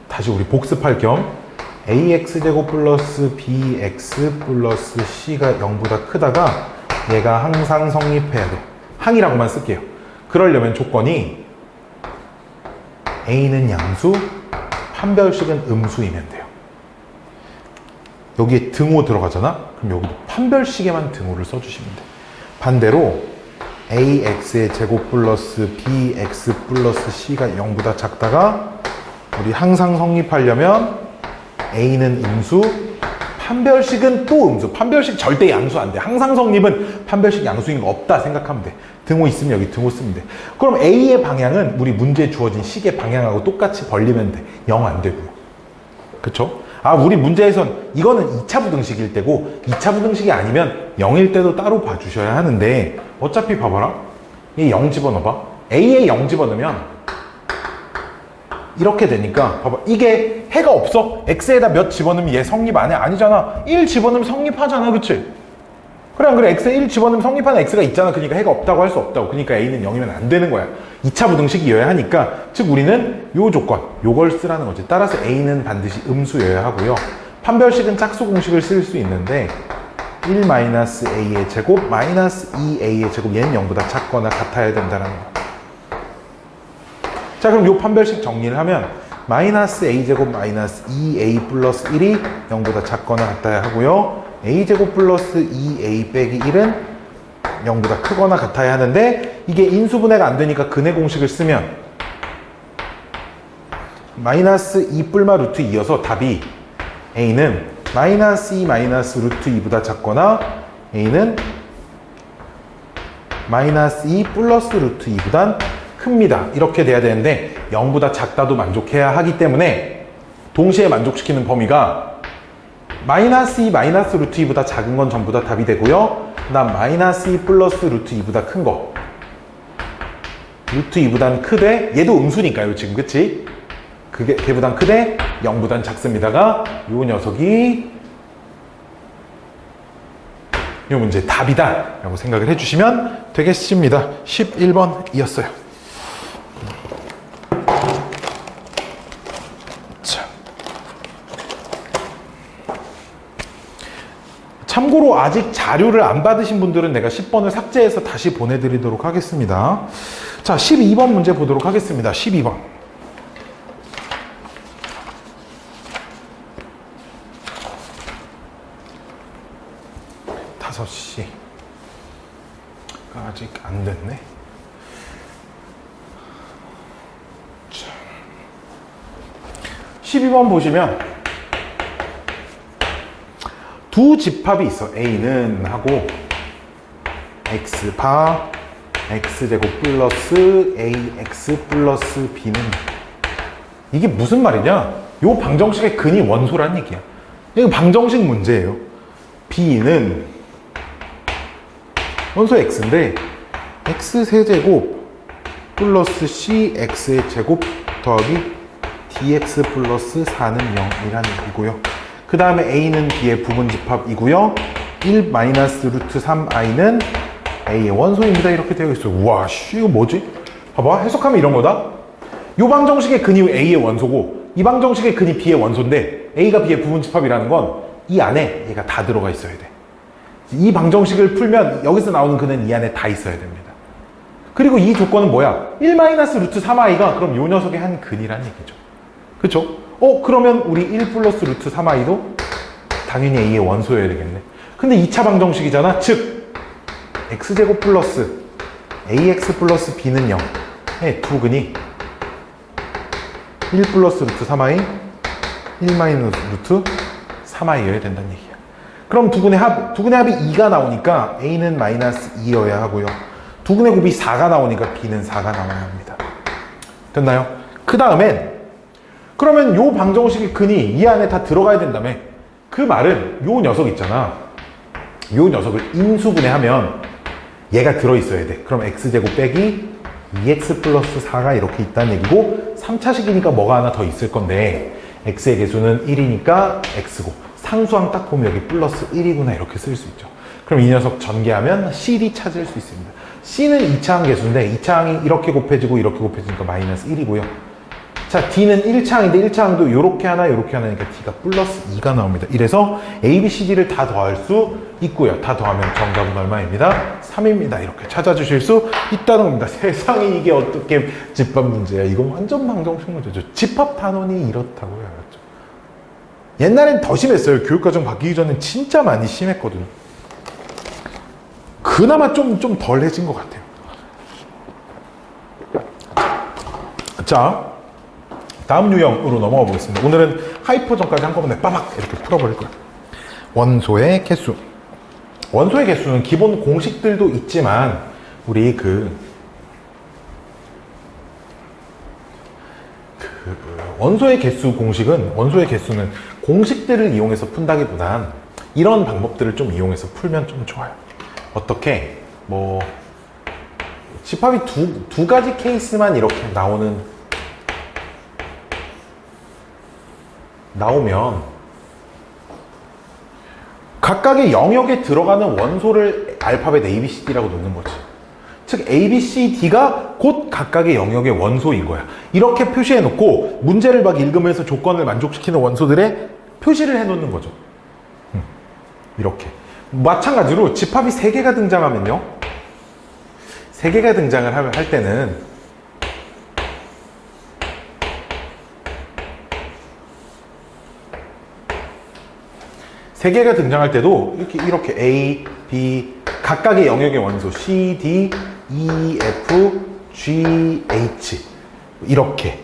다시 우리 복습할 겸 ax제곱 플러스 bx 플러스 c가 0보다 크다가 얘가 항상 성립해야 돼. 항이라고만 쓸게요. 그러려면 조건이 a는 양수, 판별식은 음수이면 돼요. 여기에 등호 들어가잖아? 그럼 여기도 판별식에만 등호를 써주시면 돼. 반대로 ax의 제곱 플러스 bx 플러스 c가 0보다 작다가 우리 항상 성립하려면 a는 음수, 판별식은 또 음수. 판별식 절대 양수 안 돼. 항상 성립은 판별식 양수인 거 없다 생각하면 돼. 등호 있으면 여기 등호 쓰면 돼. 그럼 a의 방향은 우리 문제에 주어진 식의 방향하고 똑같이 벌리면 돼. 0 안 되고요. 그쵸? 우리 문제에선 이거는 2차 부등식일 때고 2차 부등식이 아니면 0일 때도 따로 봐주셔야 하는데, 어차피 봐봐라. 얘 0 집어넣어봐. a에 0 집어넣으면 이렇게 되니까 봐봐. 이게 해가 없어? x에다 몇 집어넣으면 얘 성립 안 해? 아니잖아. 1 집어넣으면 성립하잖아. 그치? 그래 안 그래? x에 1 집어넣으면 성립하는 x가 있잖아. 그러니까 해가 없다고 할 수 없다고. 그러니까 a는 0이면 안 되는 거야. 2차 부등식이어야 하니까, 즉 우리는 요 조건, 요걸 쓰라는 거지. 따라서 a는 반드시 음수여야 하고요. 판별식은 짝수 공식을 쓸 수 있는데 1 마이너스 a의 제곱 마이너스 2a의 제곱, 얘는 0보다 작거나 같아야 된다는 거. 자, 그럼 요 판별식 정리를 하면 마이너스 a제곱 마이너스 2a 플러스 1이 0보다 작거나 같아야 하고요. a제곱 플러스 2a 빼기 1은 0보다 크거나 같아야 하는데, 이게 인수분해가 안 되니까 근해 공식을 쓰면 마이너스 2 뿔마 루트 2여서 답이 a는 마이너스 2 마이너스 루트 2보다 작거나 a는 마이너스 2 플러스 루트 2보단 큽니다. 이렇게 돼야 되는데 0보다 작다도 만족해야 하기 때문에 동시에 만족시키는 범위가 마이너스 2 마이너스 루트 2보다 작은 건 전부 다 답이 되고요. 그 다음 마이너스 2 플러스 루트 2보다 큰 거, 루트 2보단 크되, 얘도 음수니까요 지금. 그치? 그게 걔보단 크되 0보단 작습니다가 요 녀석이 요 문제 답이다 라고 생각을 해주시면 되겠습니다. 11번 이었어요. 참고로 아직 자료를 안 받으신 분들은 내가 10번을 삭제해서 다시 보내드리도록 하겠습니다. 자, 12번 문제 보도록 하겠습니다. 12번. 아직 안 됐네. 자, 12번 보시면 두 집합이 있어. A는 하고 X바 X제곱 플러스 AX 플러스 B는, 이게 무슨 말이냐? 요 방정식의 근이 원소란 얘기야. 이거 방정식 문제예요. B는 원소 X인데 X세제곱 플러스 CX의 제곱 더하기 DX 플러스 4는 0이라는 얘기고요. 그 다음에 A는 B의 부분집합이고요. 1 마이너스 루트 3i는 A의 원소입니다. 이렇게 되어 있어요. 우와, 이거 뭐지? 봐봐, 해석하면 이런 거다. 이 방정식의 근이 A의 원소고 이 방정식의 근이 B의 원소인데 A가 B의 부분집합이라는 건 이 안에 얘가 다 들어가 있어야 돼. 이 방정식을 풀면 여기서 나오는 근은 이 안에 다 있어야 됩니다. 그리고 이 조건은 뭐야? 1 마이너스 루트 3i가 그럼 요 녀석의 한 근이란 얘기죠. 그쵸? 그러면 우리 1 플러스 루트 3i도 당연히 A의 원소여야 되겠네. 근데 2차 방정식이잖아. 즉 X제곱 플러스 AX 플러스 B는 0의 두 근이 1 플러스 루트 3i 1 마이너스 루트 3i여야 된다는 얘기야. 그럼 두근의 합이 2가 나오니까 A는 마이너스 2여야 하고요. 두근의 곱이 4가 나오니까 B는 4가 나와야 합니다. 됐나요? 그 다음엔 그러면 요 방정식의 근이 이 안에 다 들어가야 된다며. 그 말은 요 녀석 있잖아. 요 녀석을 인수분해하면 얘가 들어있어야 돼. 그럼 X제곱 빼기 2x 플러스 4가 이렇게 있다는 얘기고 3차식이니까 뭐가 하나 더 있을 건데 x의 개수는 1이니까 x고 상수항 딱 보면 여기 플러스 1이구나 이렇게 쓸 수 있죠. 그럼 이 녀석 전개하면 CD 찾을 수 있습니다. C는 2차항 개수인데 2차항이 이렇게 곱해지고 이렇게 곱해지니까 마이너스 1이고요. 자, D는 1차항인데 1차항도 요렇게 하나 요렇게 하나니까 D가 플러스 2가 나옵니다. 이래서 A, B, C, D를 다 더할 수 있고요. 다 더하면 정답은 얼마입니다? 3입니다. 이렇게 찾아주실 수 있다는 겁니다. 세상에 이게 어떻게 집합 문제야. 이건 완전 방정식 문제죠. 집합 단원이 이렇다고요. 알았죠? 옛날엔 더 심했어요. 교육과정 바뀌기 전엔 진짜 많이 심했거든요. 그나마 좀 덜해진 것 같아요. 자, 다음 유형으로 넘어가 보겠습니다. 오늘은 하이퍼전까지 한꺼번에 빠박 이렇게 풀어버릴 거예요. 원소의 개수. 원소의 개수는 기본 공식들도 있지만 우리 원소의 개수 공식은 원소의 개수는 공식들을 이용해서 푼다기보단 이런 방법들을 좀 이용해서 풀면 좀 좋아요. 어떻게 뭐 집합이 두 가지 케이스만 이렇게 나오면 각각의 영역에 들어가는 원소를 알파벳 A, B, C, D라고 놓는 거지. 즉 A, B, C, D가 곧 각각의 영역의 원소인 거야. 이렇게 표시해 놓고 문제를 막 읽으면서 조건을 만족시키는 원소들의 표시를 해 놓는 거죠. 이렇게. 마찬가지로 집합이 3개가 등장하면요. 3개가 등장을 할 때는 세 개가 등장할 때도 이렇게 A, B 각각의 영역의 원소 C, D, E, F, G, H 이렇게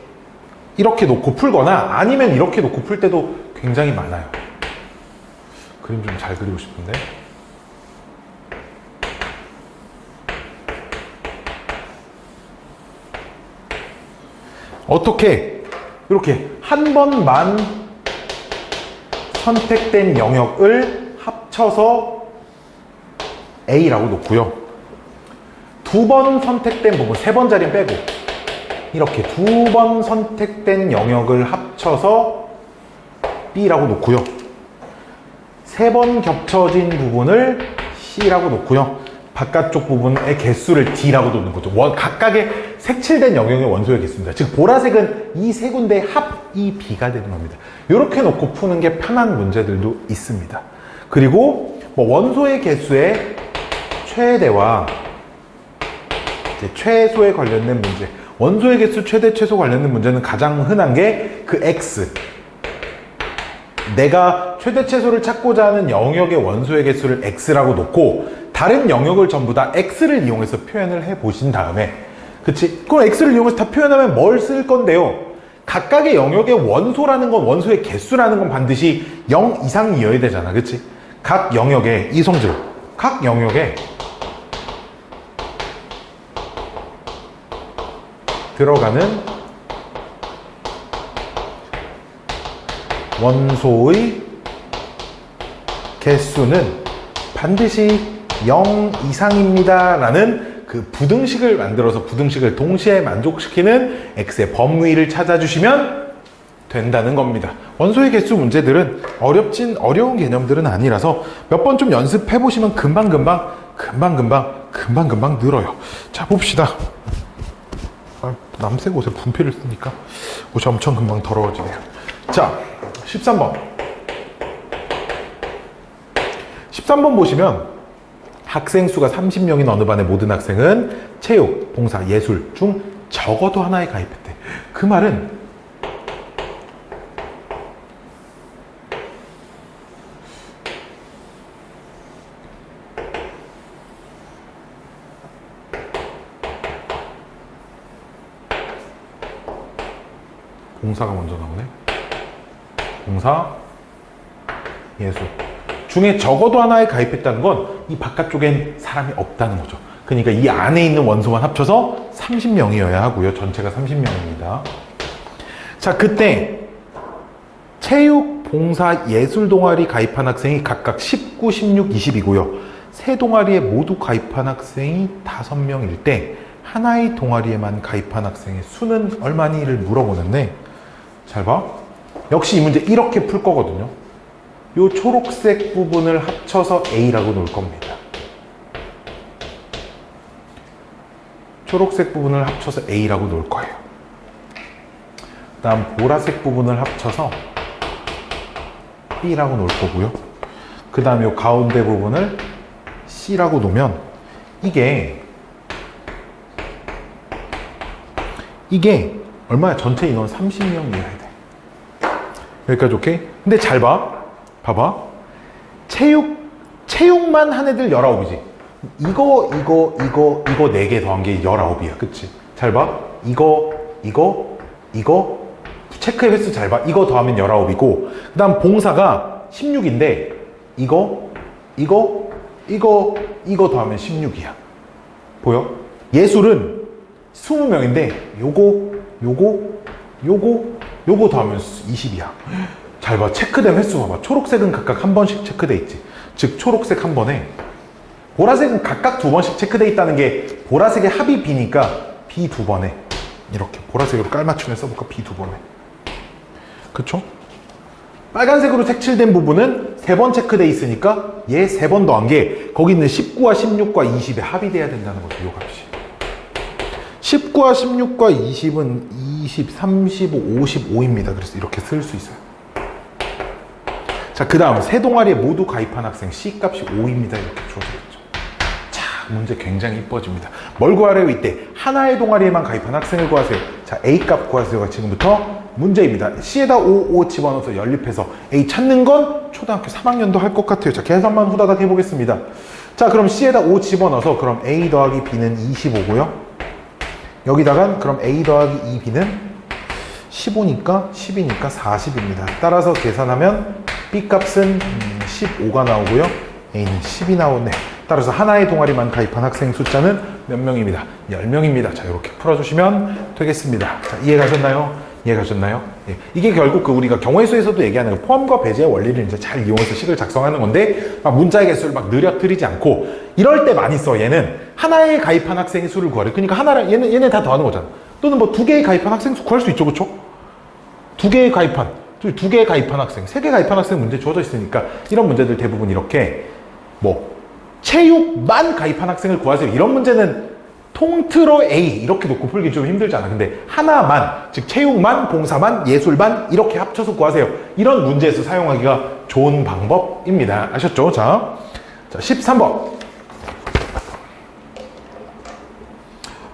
놓고 풀거나 아니면 이렇게 놓고 풀 때도 굉장히 많아요. 그림 좀 잘 그리고 싶은데. 어떻게 이렇게 한 번만 선택된 영역을 합쳐서 A라고 놓고요. 2번 선택된 부분, 3번짜리 빼고 이렇게 2번 선택된 영역을 합쳐서 B라고 놓고요. 3번 겹쳐진 부분을 C라고 놓고요. 바깥쪽 부분의 개수를 D라고 놓는 거죠. 각각의 색칠된 영역의 원소의 개수입니다. 즉 보라색은 이 세 군데의 합이 B가 되는 겁니다. 이렇게 놓고 푸는 게 편한 문제들도 있습니다. 그리고 원소의 개수의 최대와 최소에 관련된 문제, 원소의 개수 최대 최소 관련된 문제는 가장 흔한 게 그 X, 내가 최대 최소를 찾고자 하는 영역의 원소의 개수를 X라고 놓고 다른 영역을 전부 다 X를 이용해서 표현을 해 보신 다음에, 그치? 그럼 X를 이용해서 다 표현하면 뭘 쓸 건데요? 각각의 영역의 원소라는 건, 원소의 개수라는 건 반드시 0 이상이어야 되잖아. 그치? 각 영역의 이성질, 각 영역에 들어가는 원소의 개수는 반드시 0 이상입니다 라는 그 부등식을 만들어서 부등식을 동시에 만족시키는 X의 범위를 찾아주시면 된다는 겁니다. 원소의 개수 문제들은 어려운 개념들은 아니라서 몇 번 좀 연습해 보시면 금방 늘어요. 자, 봅시다. 남색 옷에 분필을 쓰니까 옷이 엄청 금방 더러워지네요. 자, 13번. 13번 보시면 학생 수가 30명인 어느 반의 모든 학생은 체육, 봉사, 예술 중 적어도 하나에 가입했대. 그 말은 봉사가 먼저 나오네. 봉사, 예술 중에 적어도 하나에 가입했다는 건 이 바깥쪽엔 사람이 없다는 거죠. 그러니까 이 안에 있는 원소만 합쳐서 30명이어야 하고요. 전체가 30명입니다. 자, 그때 체육, 봉사, 예술 동아리 가입한 학생이 각각 19, 16, 20이고요. 세 동아리에 모두 가입한 학생이 5명일 때 하나의 동아리에만 가입한 학생의 수는 얼마니를 물어보는데, 잘 봐. 역시 이 문제 이렇게 풀 거거든요. 요 초록색 부분을 합쳐서 A라고 놓을 겁니다. 초록색 부분을 합쳐서 A라고 놓을 거예요. 그 다음 보라색 부분을 합쳐서 B라고 놓을 거고요. 그 다음에 요 가운데 부분을 C라고 놓으면 이게 얼마야? 전체 인원 30명이어야 돼. 여기까지 오케이? 근데 잘 봐. 봐봐. 체육만 한 애들 19이지. 이거 4개 더한 게 19이야. 그치? 잘 봐. 이거 체크의 횟수 잘 봐. 이거 더하면 19이고, 그 다음 봉사가 16인데, 이거 더하면 16이야. 보여? 예술은 20명인데, 요거 더하면 20이야. 잘 봐. 체크된 횟수 봐봐. 초록색은 각각 한 번씩 체크돼 있지. 즉, 초록색 한 번에, 보라색은 각각 2번씩 체크돼 있다는 게 보라색의 합이 B니까 B 2번에. 이렇게 보라색으로 깔맞춤에 써볼까? B 2번에. 그쵸? 빨간색으로 색칠된 부분은 3번 체크돼 있으니까 얘 3번 더한 게 거기 있는 19와 16과 20에 합이 돼야 된다는 거죠. 요 값이. 19와 16과 20은 20, 35, 55입니다. 그래서 이렇게 쓸 수 있어요. 자, 그 다음 세 동아리에 모두 가입한 학생 C 값이 5입니다. 이렇게 주어지겠죠. 자, 문제 굉장히 이뻐집니다. 뭘 구하래요? 이때 하나의 동아리에만 가입한 학생을 구하세요. 자, A 값 구하세요가 지금부터 문제입니다. C에다 5 집어넣어서 연립해서 A 찾는 건 초등학교 3학년도 할 것 같아요. 자, 계산만 후다닥 해보겠습니다. 자, 그럼 C에다 5 집어넣어서 그럼 A 더하기 B는 25고요. 여기다간 그럼 A 더하기 2B는 15니까 10이니까 40입니다. 따라서 계산하면 B 값은 15가 나오고요. A는 10이 나오네. 따라서 하나의 동아리만 가입한 학생 숫자는 몇 명입니다? 10명입니다. 자, 이렇게 풀어주시면 되겠습니다. 자, 이해가셨나요? 이해가셨나요? 예. 이게 결국 우리가 경우의 수에서도 얘기하는 포함과 배제의 원리를 이제 잘 이용해서 식을 작성하는 건데, 막 문자의 개수를 막 느려뜨리지 않고, 이럴 때 많이 써. 얘는 하나에 가입한 학생의 수를 구하래. 그러니까 하나를, 얘네 다 더하는 거잖아. 또는 뭐 2개에 가입한 학생 수 구할 수 있죠. 그쵸? 2개에 가입한 학생, 3개 가입한 학생 문제 주어져 있으니까, 이런 문제들 대부분 이렇게, 뭐, 체육만 가입한 학생을 구하세요. 이런 문제는 통틀어 A 이렇게 놓고 풀기 좀 힘들잖아. 근데 하나만, 즉 체육만, 봉사만, 예술만 이렇게 합쳐서 구하세요. 이런 문제에서 사용하기가 좋은 방법입니다. 아셨죠? 자 13번.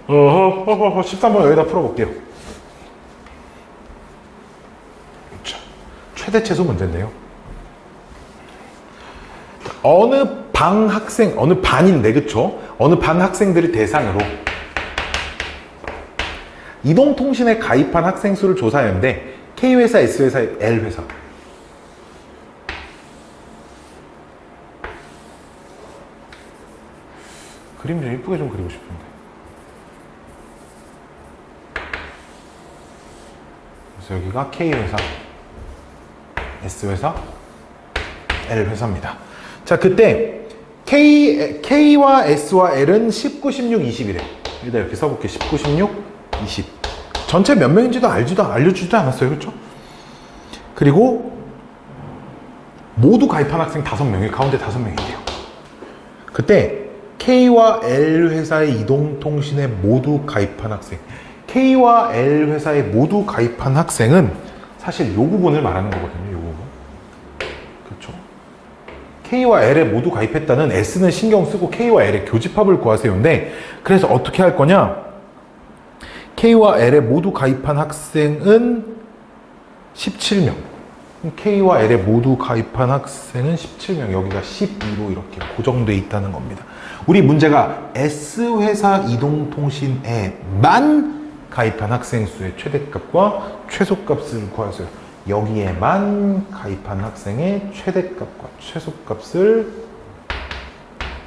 13번 여기다 풀어볼게요. 자, 최대 최소 문제인데요. 어느 반인데, 그쵸? 어느 반 학생들을 대상으로 이동통신에 가입한 학생 수를 조사했는데, K회사, S회사, L회사. 그림 좀 이쁘게 좀 그리고 싶은데. 그래서 여기가 K회사, S회사, L회사입니다. 자, 그때 K와 S와 L은 19, 16, 20이래. 여기다 이렇게 써볼게. 19, 16, 20. 전체 몇 명인지도 알려주지도 않았어요. 그렇죠? 그리고 모두 가입한 학생 5명이 가운데 5명인데요. 그때 K와 L 회사의 이동통신에 모두 가입한 학생, K와 L 회사에 모두 가입한 학생은 사실 이 부분을 말하는 거거든요. 이 부분. 그렇죠? K와 L에 모두 가입했다는 S는 신경 쓰고 K와 L의 교집합을 구하세요인데, 그래서 어떻게 할 거냐? K와 L에 모두 가입한 학생은 17명. K와 L에 모두 가입한 학생은 17명. 여기가 12로 이렇게 고정되어 있다는 겁니다. 우리 문제가 S회사 이동통신에만 가입한 학생 수의 최대값과 최소값을 구하세요. 여기에만 가입한 학생의 최대값과 최소값을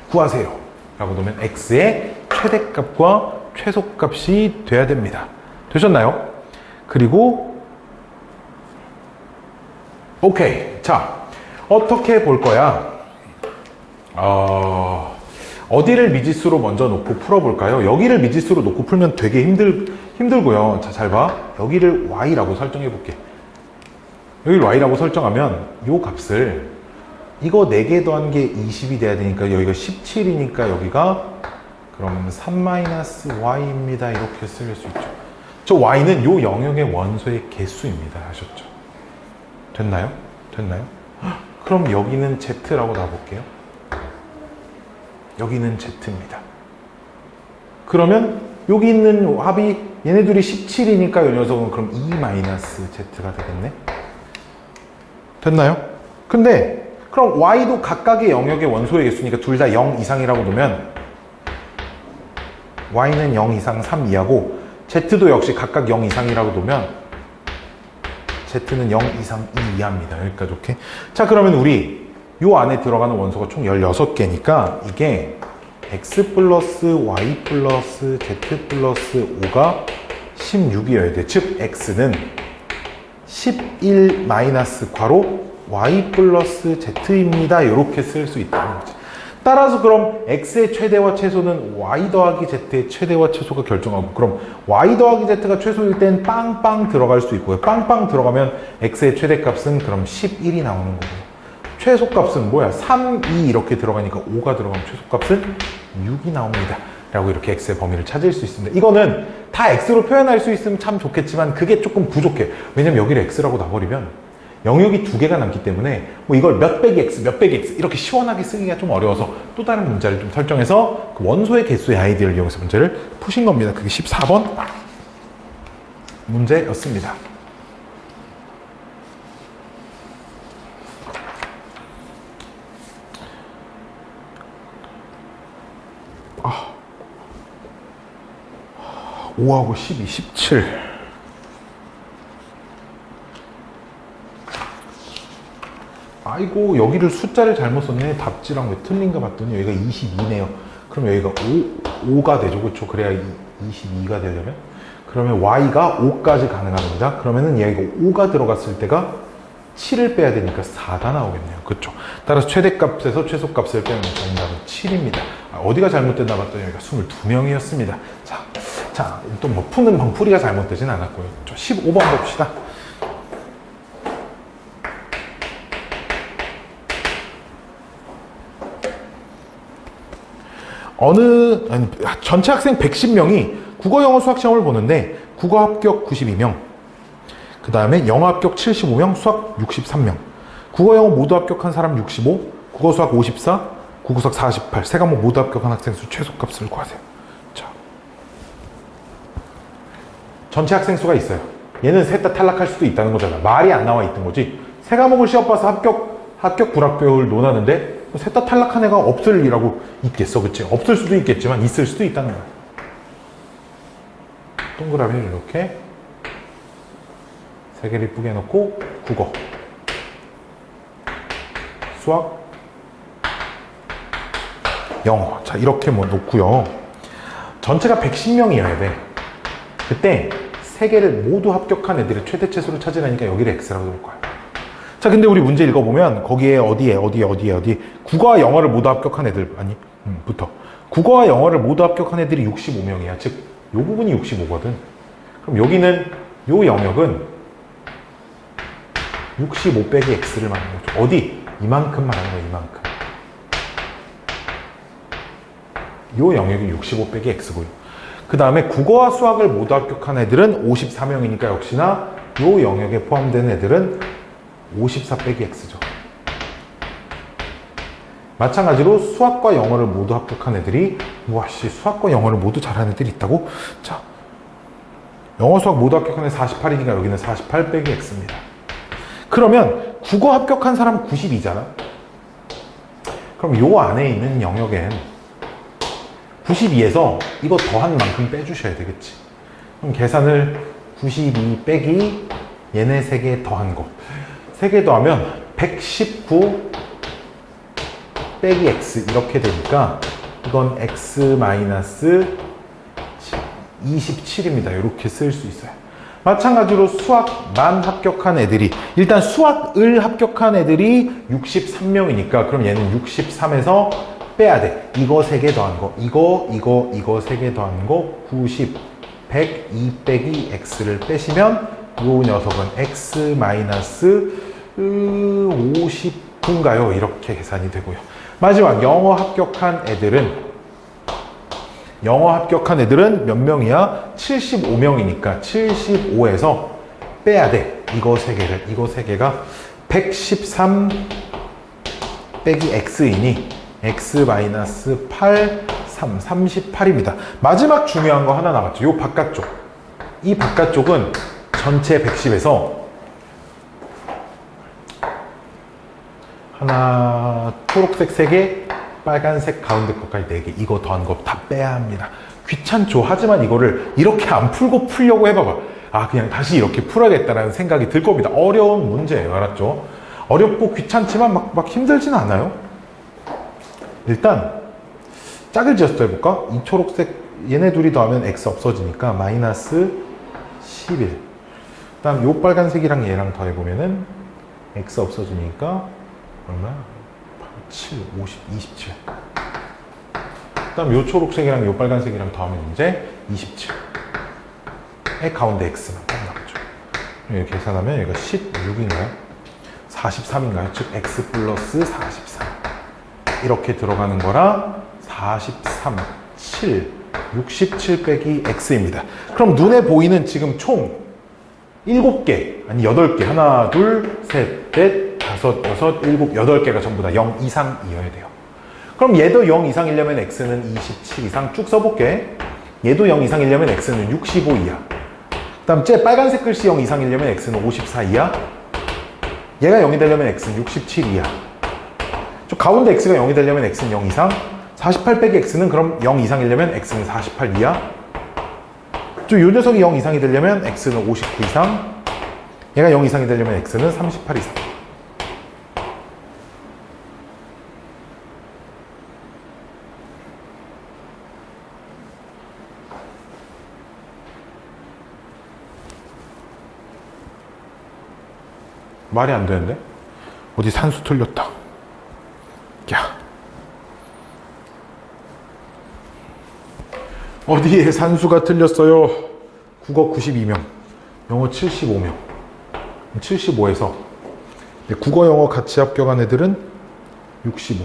구하세요 라고 놓으면 X의 최대값과 최소값이 돼야 됩니다. 되셨나요? 그리고 오케이. 자, 어떻게 볼 거야? 어디를 미지수로 먼저 놓고 풀어볼까요? 여기를 미지수로 놓고 풀면 되게 힘들고요. 자, 잘 봐. 여기를 y라고 설정해 볼게. 여기를 y라고 설정하면 요 값을 이거 4개 더한 게 20이 돼야 되니까 여기가 17이니까 여기가 그럼 3-y입니다. 이렇게 쓸 수 있죠. 저 y는 요 영역의 원소의 개수입니다. 아셨죠? 됐나요? 됐나요? 그럼 여기는 z라고 놔볼게요. 여기는 z입니다. 그러면 여기 있는 합이 얘네들이 17이니까 이 녀석은 그럼 2-z가 되겠네. 됐나요? 근데 그럼 y도 각각의 영역의 원소의 개수니까 둘 다 0 이상이라고 두면 y는 0 이상 3 이하고 z도 역시 각각 0 이상이라고 두면 z는 0 이상 2 이하입니다. 여기까지 오케이? 자, 그러면 우리 요 안에 들어가는 원소가 총 16개니까 이게 x 플러스 y 플러스 z 플러스 5가 16이어야 돼. 즉 x는 11 마이너스 괄호 y 플러스 z입니다. 이렇게 쓸 수 있다는 거지. 따라서 그럼 x의 최대와 최소는 y 더하기 z의 최대와 최소가 결정하고, 그럼 y 더하기 z가 최소일 땐 빵빵 들어갈 수 있고요. 빵빵 들어가면 x의 최대값은 그럼 11이 나오는 거고요. 최소값은 뭐야? 3, 2 이렇게 들어가니까 5가 들어가면 최소값은 6이 나옵니다. 라고 이렇게 x의 범위를 찾을 수 있습니다. 이거는 다 x로 표현할 수 있으면 참 좋겠지만 그게 조금 부족해. 왜냐면 여기를 x라고 놔버리면 영역이 2개가 남기 때문에 뭐 이걸 몇 빼기 x, 몇 빼기 x 이렇게 시원하게 쓰기가 좀 어려워서 또 다른 문자를 좀 설정해서 그 원소의 개수의 아이디어를 이용해서 문제를 푸신 겁니다. 그게 14번 문제였습니다. 아, 5하고 12, 17. 아이고, 여기를 숫자를 잘못 썼네. 답지랑 왜 틀린가 봤더니 여기가 22네요. 그럼 여기가 5가 되죠. 그렇죠? 그래야 22가 되려면. 그러면 y가 5까지 가능합니다. 그러면은 여기가 5가 들어갔을 때가 7을 빼야 되니까 4가 나오겠네요. 그렇죠? 따라서 최대값에서 최소값을 빼면 정답은 7입니다. 어디가 잘못됐나 봤더니 여기가 22명이었습니다. 자, 또 뭐 푸는 방풀이가 잘못되진 않았고요. 15번 봅시다. 전체 학생 110명이 국어, 영어, 수학 시험을 보는데 국어 합격 92명, 그 다음에 영어 합격 75명, 수학 63명, 국어, 영어 모두 합격한 사람 65, 국어, 수학 54, 국어, 수학 48, 세 과목 모두 합격한 학생 수 최소값을 구하세요. 자, 전체 학생 수가 있어요. 얘는 셋 다 탈락할 수도 있다는 거잖아. 말이 안 나와 있던 거지. 세 과목을 시험 봐서 합격 불합격을 논하는데 셋 다 탈락한 애가 없을 리라고 있겠어, 그치? 없을 수도 있겠지만 있을 수도 있다는 거야. 동그라미를 이렇게 세 개를 이쁘게 놓고 국어, 수학, 영어. 자, 이렇게 뭐 놓고요. 전체가 110명이어야 돼. 그때 세 개를 모두 합격한 애들의 최대 최소를 찾으라니까 여기를 x라고 놓을 거야. 자, 근데 우리 문제 읽어보면 거기에 어디에 국어와 영어를 모두 합격한 애들 부터 국어와 영어를 모두 합격한 애들이 65명이야. 즉, 요 부분이 65거든. 그럼 여기는 요 영역은 65 빼기 x를 말하는 거죠. 어디? 이만큼 말하는 거야. 이만큼. 요 영역이 65 빼기 x고요. 그 다음에 국어와 수학을 모두 합격한 애들은 54명이니까 역시나 요 영역에 포함되는 애들은 54 빼기 x죠. 마찬가지로 수학과 영어를 모두 합격한 애들이 수학과 영어를 모두 잘하는 애들이 있다고? 자, 영어 수학 모두 합격한 애 48이니까 여기는 48 빼기 x입니다. 그러면 국어 합격한 사람 92잖아. 그럼 요 안에 있는 영역엔 92에서 이거 더한 만큼 빼주셔야 되겠지. 그럼 계산을 92 빼기 얘네 3개 더한 거 3개 더하면 119 빼기 x 이렇게 되니까 이건 x 마이너스 27입니다. 이렇게 쓸 수 있어요. 마찬가지로 수학만 합격한 애들이, 일단 수학을 합격한 애들이 63명이니까 그럼 얘는 63에서 빼야 돼. 이거 3개 더한 거, 이거 3개 더한 거, 90, 100, 2 빼기 x를 빼시면 이 녀석은 x 마이너스 50인가요? 이렇게 계산이 되고요. 마지막 영어 합격한 애들은 몇 명이야? 75명이니까 75에서 빼야 돼. 이거 3개가 113 빼기 x이니 x 마이너스 8, 38입니다. 마지막 중요한 거 하나 남았죠. 요 바깥쪽. 이 바깥쪽은 전체 110에서 하나, 초록색 3개, 빨간색 가운데 것까지 4개. 이거 더한 거 다 빼야 합니다. 귀찮죠. 하지만 이거를 이렇게 안 풀고 풀려고 해봐봐. 아, 그냥 다시 이렇게 풀어야겠다라는 생각이 들 겁니다. 어려운 문제예요. 알았죠? 어렵고 귀찮지만 막 힘들진 않아요. 일단 짝을 지어서 해볼까? 이 초록색 얘네 둘이 더하면 x 없어지니까 마이너스 11. 그 다음 요 빨간색이랑 얘랑 더해보면은 x 없어지니까 얼마? 7, 50, 27. 그 다음 요 초록색이랑 요 빨간색이랑 더하면 이제 27. 의 가운데 x만 딱 나오죠. 이렇게 계산하면 얘가 16인가요? 43인가요? 즉 x 플러스 43 이렇게 들어가는 거라 43, 7, 67 빼기 x입니다. 그럼 눈에 보이는 지금 총 7개, 아니 8개, 하나, 둘, 셋, 넷, 다섯, 여섯, 일곱, 8개가 전부 다 0 이상이어야 돼요. 그럼 얘도 0 이상이려면 x는 27 이상 쭉 써볼게. 얘도 0 이상이려면 x는 65 이하. 그 다음 쟤 빨간색 글씨 0 이상이려면 x는 54 이하. 얘가 0이 되려면 x는 67 이하. 저 가운데 x가 0이 되려면 x는 0 이상. 48 빼기 x는 그럼 0 이상이려면 x는 48 이하. 저 요 녀석이 0 이상이 되려면 x는 59 이상. 얘가 0 이상이 되려면 x는 38 이상. 말이 안 되는데? 어디 산수 틀렸다. 야. 어디에 산수가 틀렸어요? 국어 92명, 영어 75명. 75에서 국어, 영어 같이 합격한 애들은 65.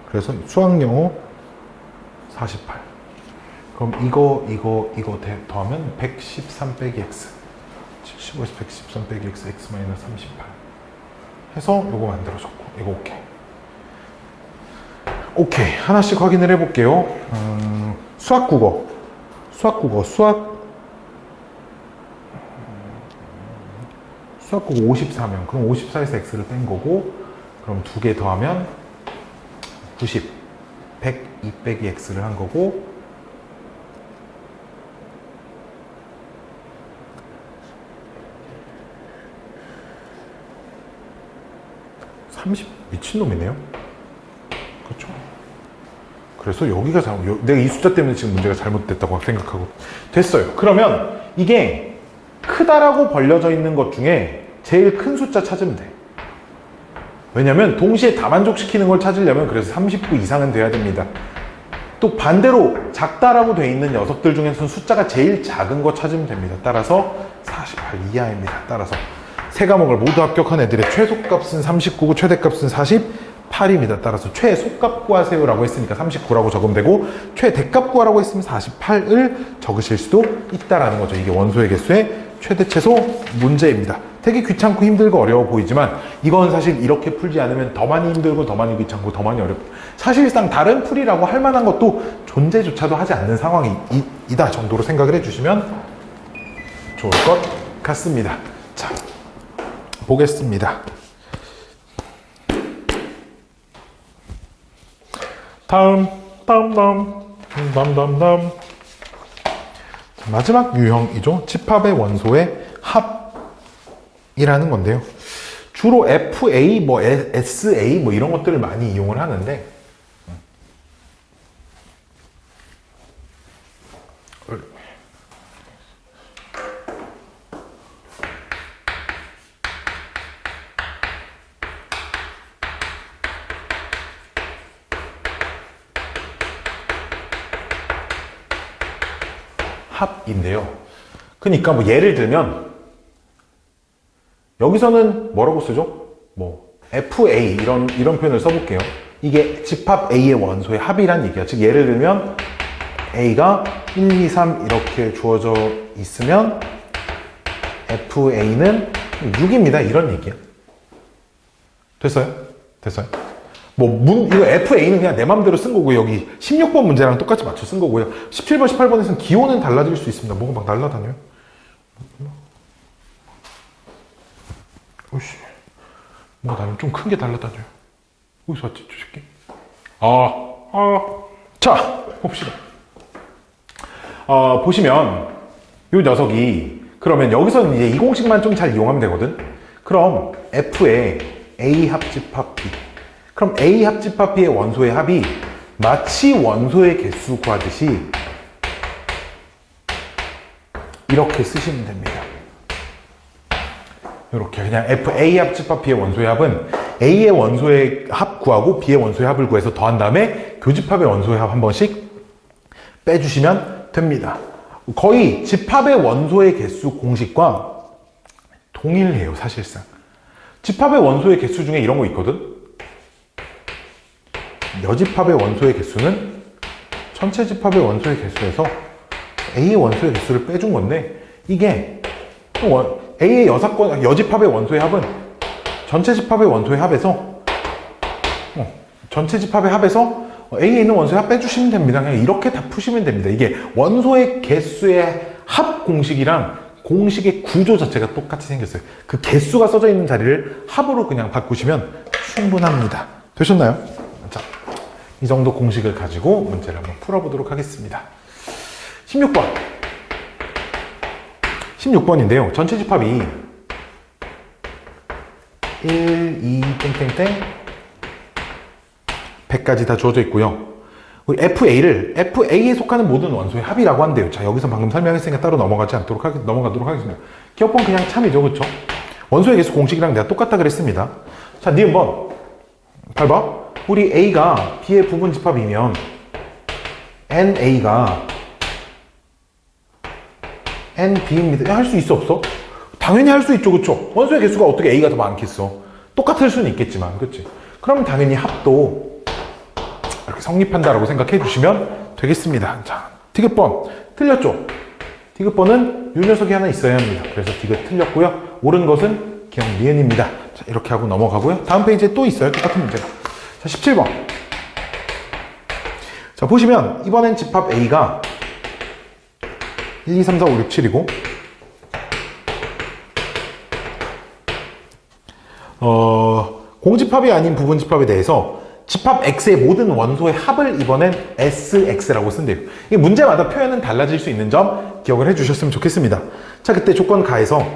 그래서 수학, 영어 48. 그럼 이거 더하면 113 빼기 x. 75에서 113 빼기 x, x 마이너스 38 해서 요거 만들어줬고, 이거 오케이. 오케이, 하나씩 확인을 해볼게요. 수학, 국어, 수학, 국어 54명. 그럼 54에서 x를 뺀 거고, 그럼 2개 더하면 90, 102 빼기 x를 한 거고, 30 미친놈이네요. 그렇죠? 그래서 여기가 내가 이 숫자 때문에 지금 문제가 잘못됐다고 생각하고 됐어요. 그러면 이게 크다라고 벌려져 있는 것 중에 제일 큰 숫자 찾으면 돼. 왜냐면 동시에 다 만족시키는 걸 찾으려면 그래서 39 이상은 돼야 됩니다. 또 반대로 작다라고 돼 있는 녀석들 중에서는 숫자가 제일 작은 거 찾으면 됩니다. 따라서 48 이하입니다. 따라서 세 과목을 모두 합격한 애들의 최소값은 39고 최대값은 48입니다. 따라서 최소값 구하세요 라고 했으니까 39라고 적으면 되고, 최대값 구하라고 했으면 48을 적으실 수도 있다라는 거죠. 이게 원소의 개수의 최대 최소 문제입니다. 되게 귀찮고 힘들고 어려워 보이지만 이건 사실 이렇게 풀지 않으면 더 많이 힘들고 더 많이 귀찮고 더 많이 어렵고, 사실상 다른 풀이라고 할 만한 것도 존재조차도 하지 않는 상황이다 정도로 생각을 해주시면 좋을 것 같습니다. 자, 보겠습니다. 다음. 마지막 유형이죠. 집합의 원소의 합이라는 건데요. 주로 FA, 뭐 SA 뭐 이런 것들을 많이 이용을 하는데, 합인데요. 그러니까 뭐 예를 들면 여기서는 뭐라고 쓰죠? 뭐 FA 이런 표현을 써볼게요. 이게 집합 A의 원소의 합이란 얘기야. 즉 예를 들면 A가 1, 2, 3 이렇게 주어져 있으면 FA는 6입니다. 이런 얘기야. 됐어요? 됐어요? 이거 FA는 그냥 내 맘대로 쓴 거고요. 여기 16번 문제랑 똑같이 맞춰 쓴 거고요. 17번, 18번에서는 기호는 달라질 수 있습니다. 뭐가 막 날라다녀요? 오씨. 뭐가 나는 좀 큰 게 달라다녀요. 어디서 왔지, 저 새끼? 자, 봅시다. 보시면, 요 녀석이, 그러면 여기서는 이제 이 공식만 좀 잘 이용하면 되거든? 그럼, F에 A 합집합 B. 그럼 A 합집합 B의 원소의 합이 마치 원소의 개수 구하듯이 이렇게 쓰시면 됩니다. 이렇게 그냥 A 합집합 B의 원소의 합은 A의 원소의 합 구하고 B의 원소의 합을 구해서 더한 다음에 교집합의 원소의 합 한 번씩 빼주시면 됩니다. 거의 집합의 원소의 개수 공식과 동일해요, 사실상. 집합의 원소의 개수 중에 이런 거 있거든? 여집합의 원소의 개수는 전체 집합의 원소의 개수에서 A의 원소의 개수를 빼준 건데, 이게 A의 여집합의 원소의 합은 전체 집합의 원소의 합에서 전체 집합의 합에서 A에 있는 원소의 합 빼주시면 됩니다. 그냥 이렇게 다 푸시면 됩니다. 이게 원소의 개수의 합 공식이랑 공식의 구조 자체가 똑같이 생겼어요. 그 개수가 써져 있는 자리를 합으로 그냥 바꾸시면 충분합니다. 되셨나요? 자, 이 정도 공식을 가지고 문제를 한번 풀어보도록 하겠습니다. 16번. 16번인데요. 전체 집합이 1, 2, 땡땡땡 100까지 다 주어져 있고요. FA를 FA에 속하는 모든 원소의 합이라고 한대요. 자, 여기서 방금 설명했으니까 따로 넘어가도록 하겠습니다. 기억번 그냥 참이죠, 그쵸? 원소의 개수 공식이랑 내가 똑같다 그랬습니다. 자, 니은번 봐봐. 우리 A가 B의 부분 집합이면 NA가 NB입니다. 할 수 있어, 없어? 당연히 할 수 있죠, 그쵸? 원소의 개수가 어떻게 A가 더 많겠어? 똑같을 수는 있겠지만, 그치? 그러면 당연히 합도 이렇게 성립한다라고 생각해 주시면 되겠습니다. 자, 디귿번 틀렸죠? 디귿번은 요 녀석이 하나 있어야 합니다. 그래서 디귿 틀렸고요. 옳은 것은 기억 니은입니다. 자, 이렇게 하고 넘어가고요. 다음 페이지에 또 있어요. 똑같은 문제가. 자, 17번. 자, 보시면 이번엔 집합 A가 1, 2, 3, 4, 5, 6, 7이고 공집합이 아닌 부분집합에 대해서 집합 X의 모든 원소의 합을 이번엔 SX라고 쓴대요. 이 문제마다 표현은 달라질 수 있는 점 기억을 해주셨으면 좋겠습니다. 자, 그때 조건 가에서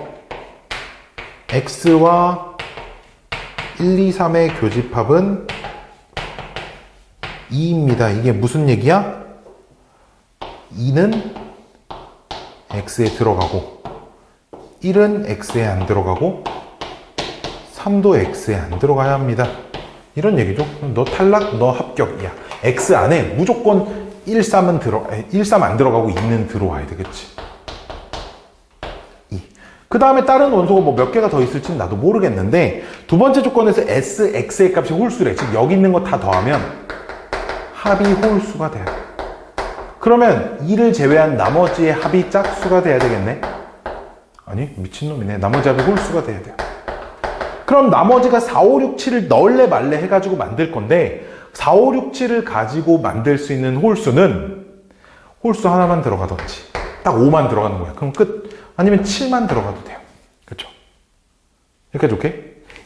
X와 1, 2, 3의 교집합은 2입니다. 이게 무슨 얘기야? 2는 X에 들어가고 1은 X에 안 들어가고 3도 X에 안 들어가야 합니다. 이런 얘기죠. 너 탈락, 너 합격이야. X 안에 무조건 1, 3 안 들어가고 2는 들어와야 되겠지. 2. 그 다음에 다른 원소가 뭐 몇 개가 더 있을지는 나도 모르겠는데 두 번째 조건에서 S, X의 값이 홀수래. 즉 여기 있는 거 다 더하면 합이 홀수가 돼요. 그러면 2를 제외한 나머지의 합이 짝수가 돼야 되겠네? 아니, 미친놈이네. 나머지 합이 홀수가 돼야 돼요. 그럼 나머지가 4, 5, 6, 7을 넣을래 말래 해가지고 만들 건데 4, 5, 6, 7을 가지고 만들 수 있는 홀수는 홀수 하나만 들어가든지 딱 5만 들어가는 거야. 그럼 끝. 아니면 7만 들어가도 돼요. 그렇죠? 여기까지 오케이?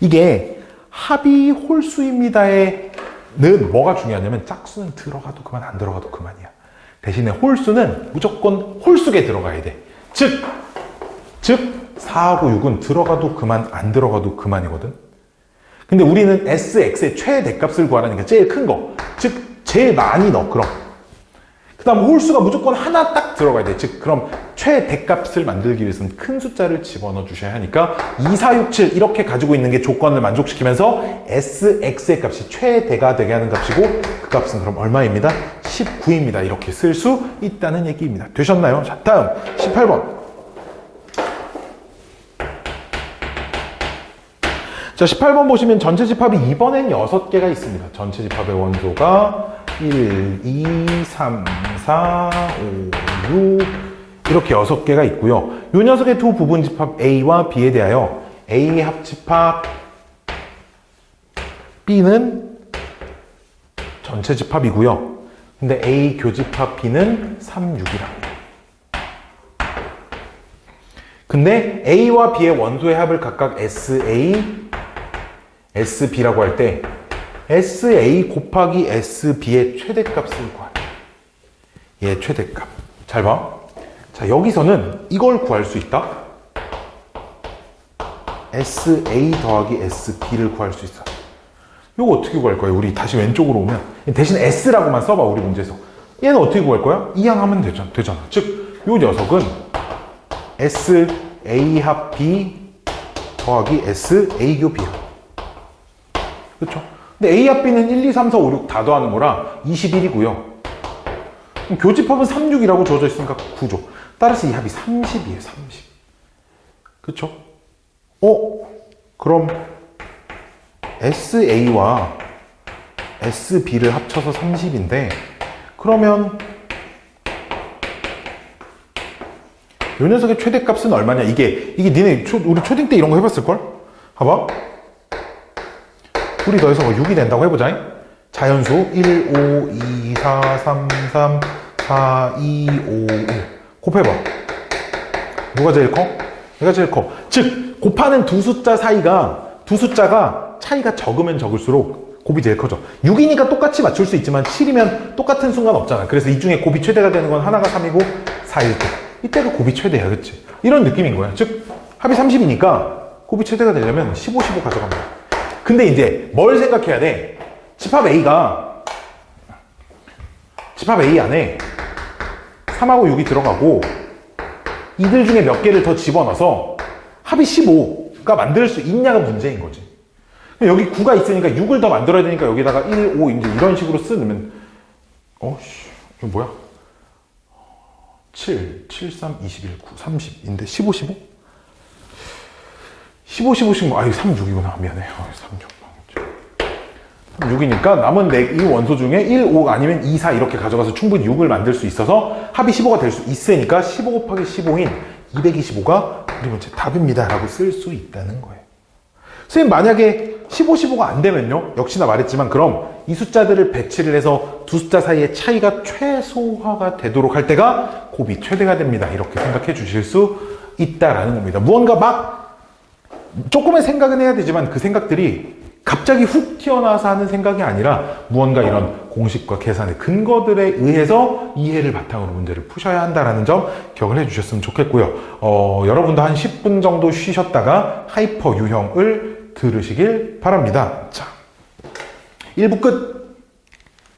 이게 합이 홀수입니다에는 뭐가 중요하냐면 짝수는 들어가도 그만 안 들어가도 그만이야. 대신에 홀수는 무조건 홀수에 들어가야 돼. 즉 4하고 6은 들어가도 그만, 안 들어가도 그만이거든. 근데 우리는 SX의 최대값을 구하라니까 제일 큰 거. 즉, 제일 많이 넣어, 그럼. 그 다음 홀수가 무조건 하나 딱 들어가야 돼. 즉, 그럼 최대값을 만들기 위해서는 큰 숫자를 집어넣어 주셔야 하니까 2, 4, 6, 7 이렇게 가지고 있는 게 조건을 만족시키면서 SX의 값이 최대가 되게 하는 값이고 그 값은 그럼 얼마입니다? 19입니다. 이렇게 쓸 수 있다는 얘기입니다. 되셨나요? 자, 다음 18번. 자, 18번 보시면 전체 집합이 이번엔 6개가 있습니다. 전체 집합의 원소가 1, 2, 3, 4, 5, 6 이렇게 6개가 있고요. 이 녀석의 두 부분 집합 A와 B에 대하여 A 합집합 B는 전체 집합이고요. 근데 A 교집합 B는 3, 6이랍니다. 근데 A와 B의 원소의 합을 각각 SA, SB라고 할 때 SA 곱하기 SB의 최대값을 구하래. 얘 최대값. 잘 봐. 자, 여기서는 이걸 구할 수 있다. SA 더하기 SB를 구할 수 있어. 이거 어떻게 구할 거야? 우리 다시 왼쪽으로 오면 대신 S라고만 써봐. 우리 문제에서. 얘는 어떻게 구할 거야? 이항하면 되잖아. 즉, 이 녀석은 SA 합 B 더하기 SA 교 B야. 그렇죠? 근데 A 합 B는 1, 2, 3, 4, 5, 6 다 더하는 거라 21이고요. 교집합은 3, 6이라고 주어져 있으니까 9죠. 따라서 이 합이 30이에요. 30. 그렇죠? 그럼 SA와 SB를 합쳐서 30인데 그러면 이 녀석의 최대값은 얼마냐? 이게 니네 우리 초딩 때 이런 거 해봤을걸? 봐봐. 둘이 더해서 6이 된다고 해보자. 자연수 1, 5, 2, 4, 3, 3, 4, 2, 5, 1 곱해봐. 누가 제일 커? 얘가 제일 커. 즉 곱하는 두 숫자가 차이가 적으면 적을수록 곱이 제일 커져. 6이니까 똑같이 맞출 수 있지만 7이면 똑같은 순간 없잖아. 그래서 이 중에 곱이 최대가 되는 건 하나가 3이고 4일 때. 이때가 곱이 최대야. 그치? 이런 느낌인 거야. 즉 합이 30이니까 곱이 최대가 되려면 15, 15 가져갑니다. 근데 이제 뭘 생각해야 돼? 집합 A 안에 3하고 6이 들어가고 이들 중에 몇 개를 더 집어넣어서 합이 15가 만들 수 있냐가 문제인 거지. 여기 9가 있으니까 6을 더 만들어야 되니까 여기다가 1, 5 이제 이런 식으로 쓰면 이거 뭐야? 7, 7, 3, 21, 9, 30인데 15, 15? 15, 15씩 뭐, 3, 6이구나. 미안해요. 3, 6. 6이니까 남은 이 원소 중에 1, 5 아니면 2, 4 이렇게 가져가서 충분히 6을 만들 수 있어서 합이 15가 될 수 있으니까 15 곱하기 15인 225가 우리 문제 답입니다. 라고 쓸 수 있다는 거예요. 선생님 만약에 15, 15가 안 되면요. 역시나 말했지만 그럼 이 숫자들을 배치를 해서 두 숫자 사이의 차이가 최소화가 되도록 할 때가 곱이 최대가 됩니다. 이렇게 생각해 주실 수 있다라는 겁니다. 무언가 막 조금의 생각은 해야 되지만 그 생각들이 갑자기 훅 튀어나와서 하는 생각이 아니라 무언가 이런 공식과 계산의 근거들에 의해서 이해를 바탕으로 문제를 푸셔야 한다는 점 기억을 해주셨으면 좋겠고요. 여러분도 한 10분 정도 쉬셨다가 하이퍼 유형을 들으시길 바랍니다. 자, 1부 끝!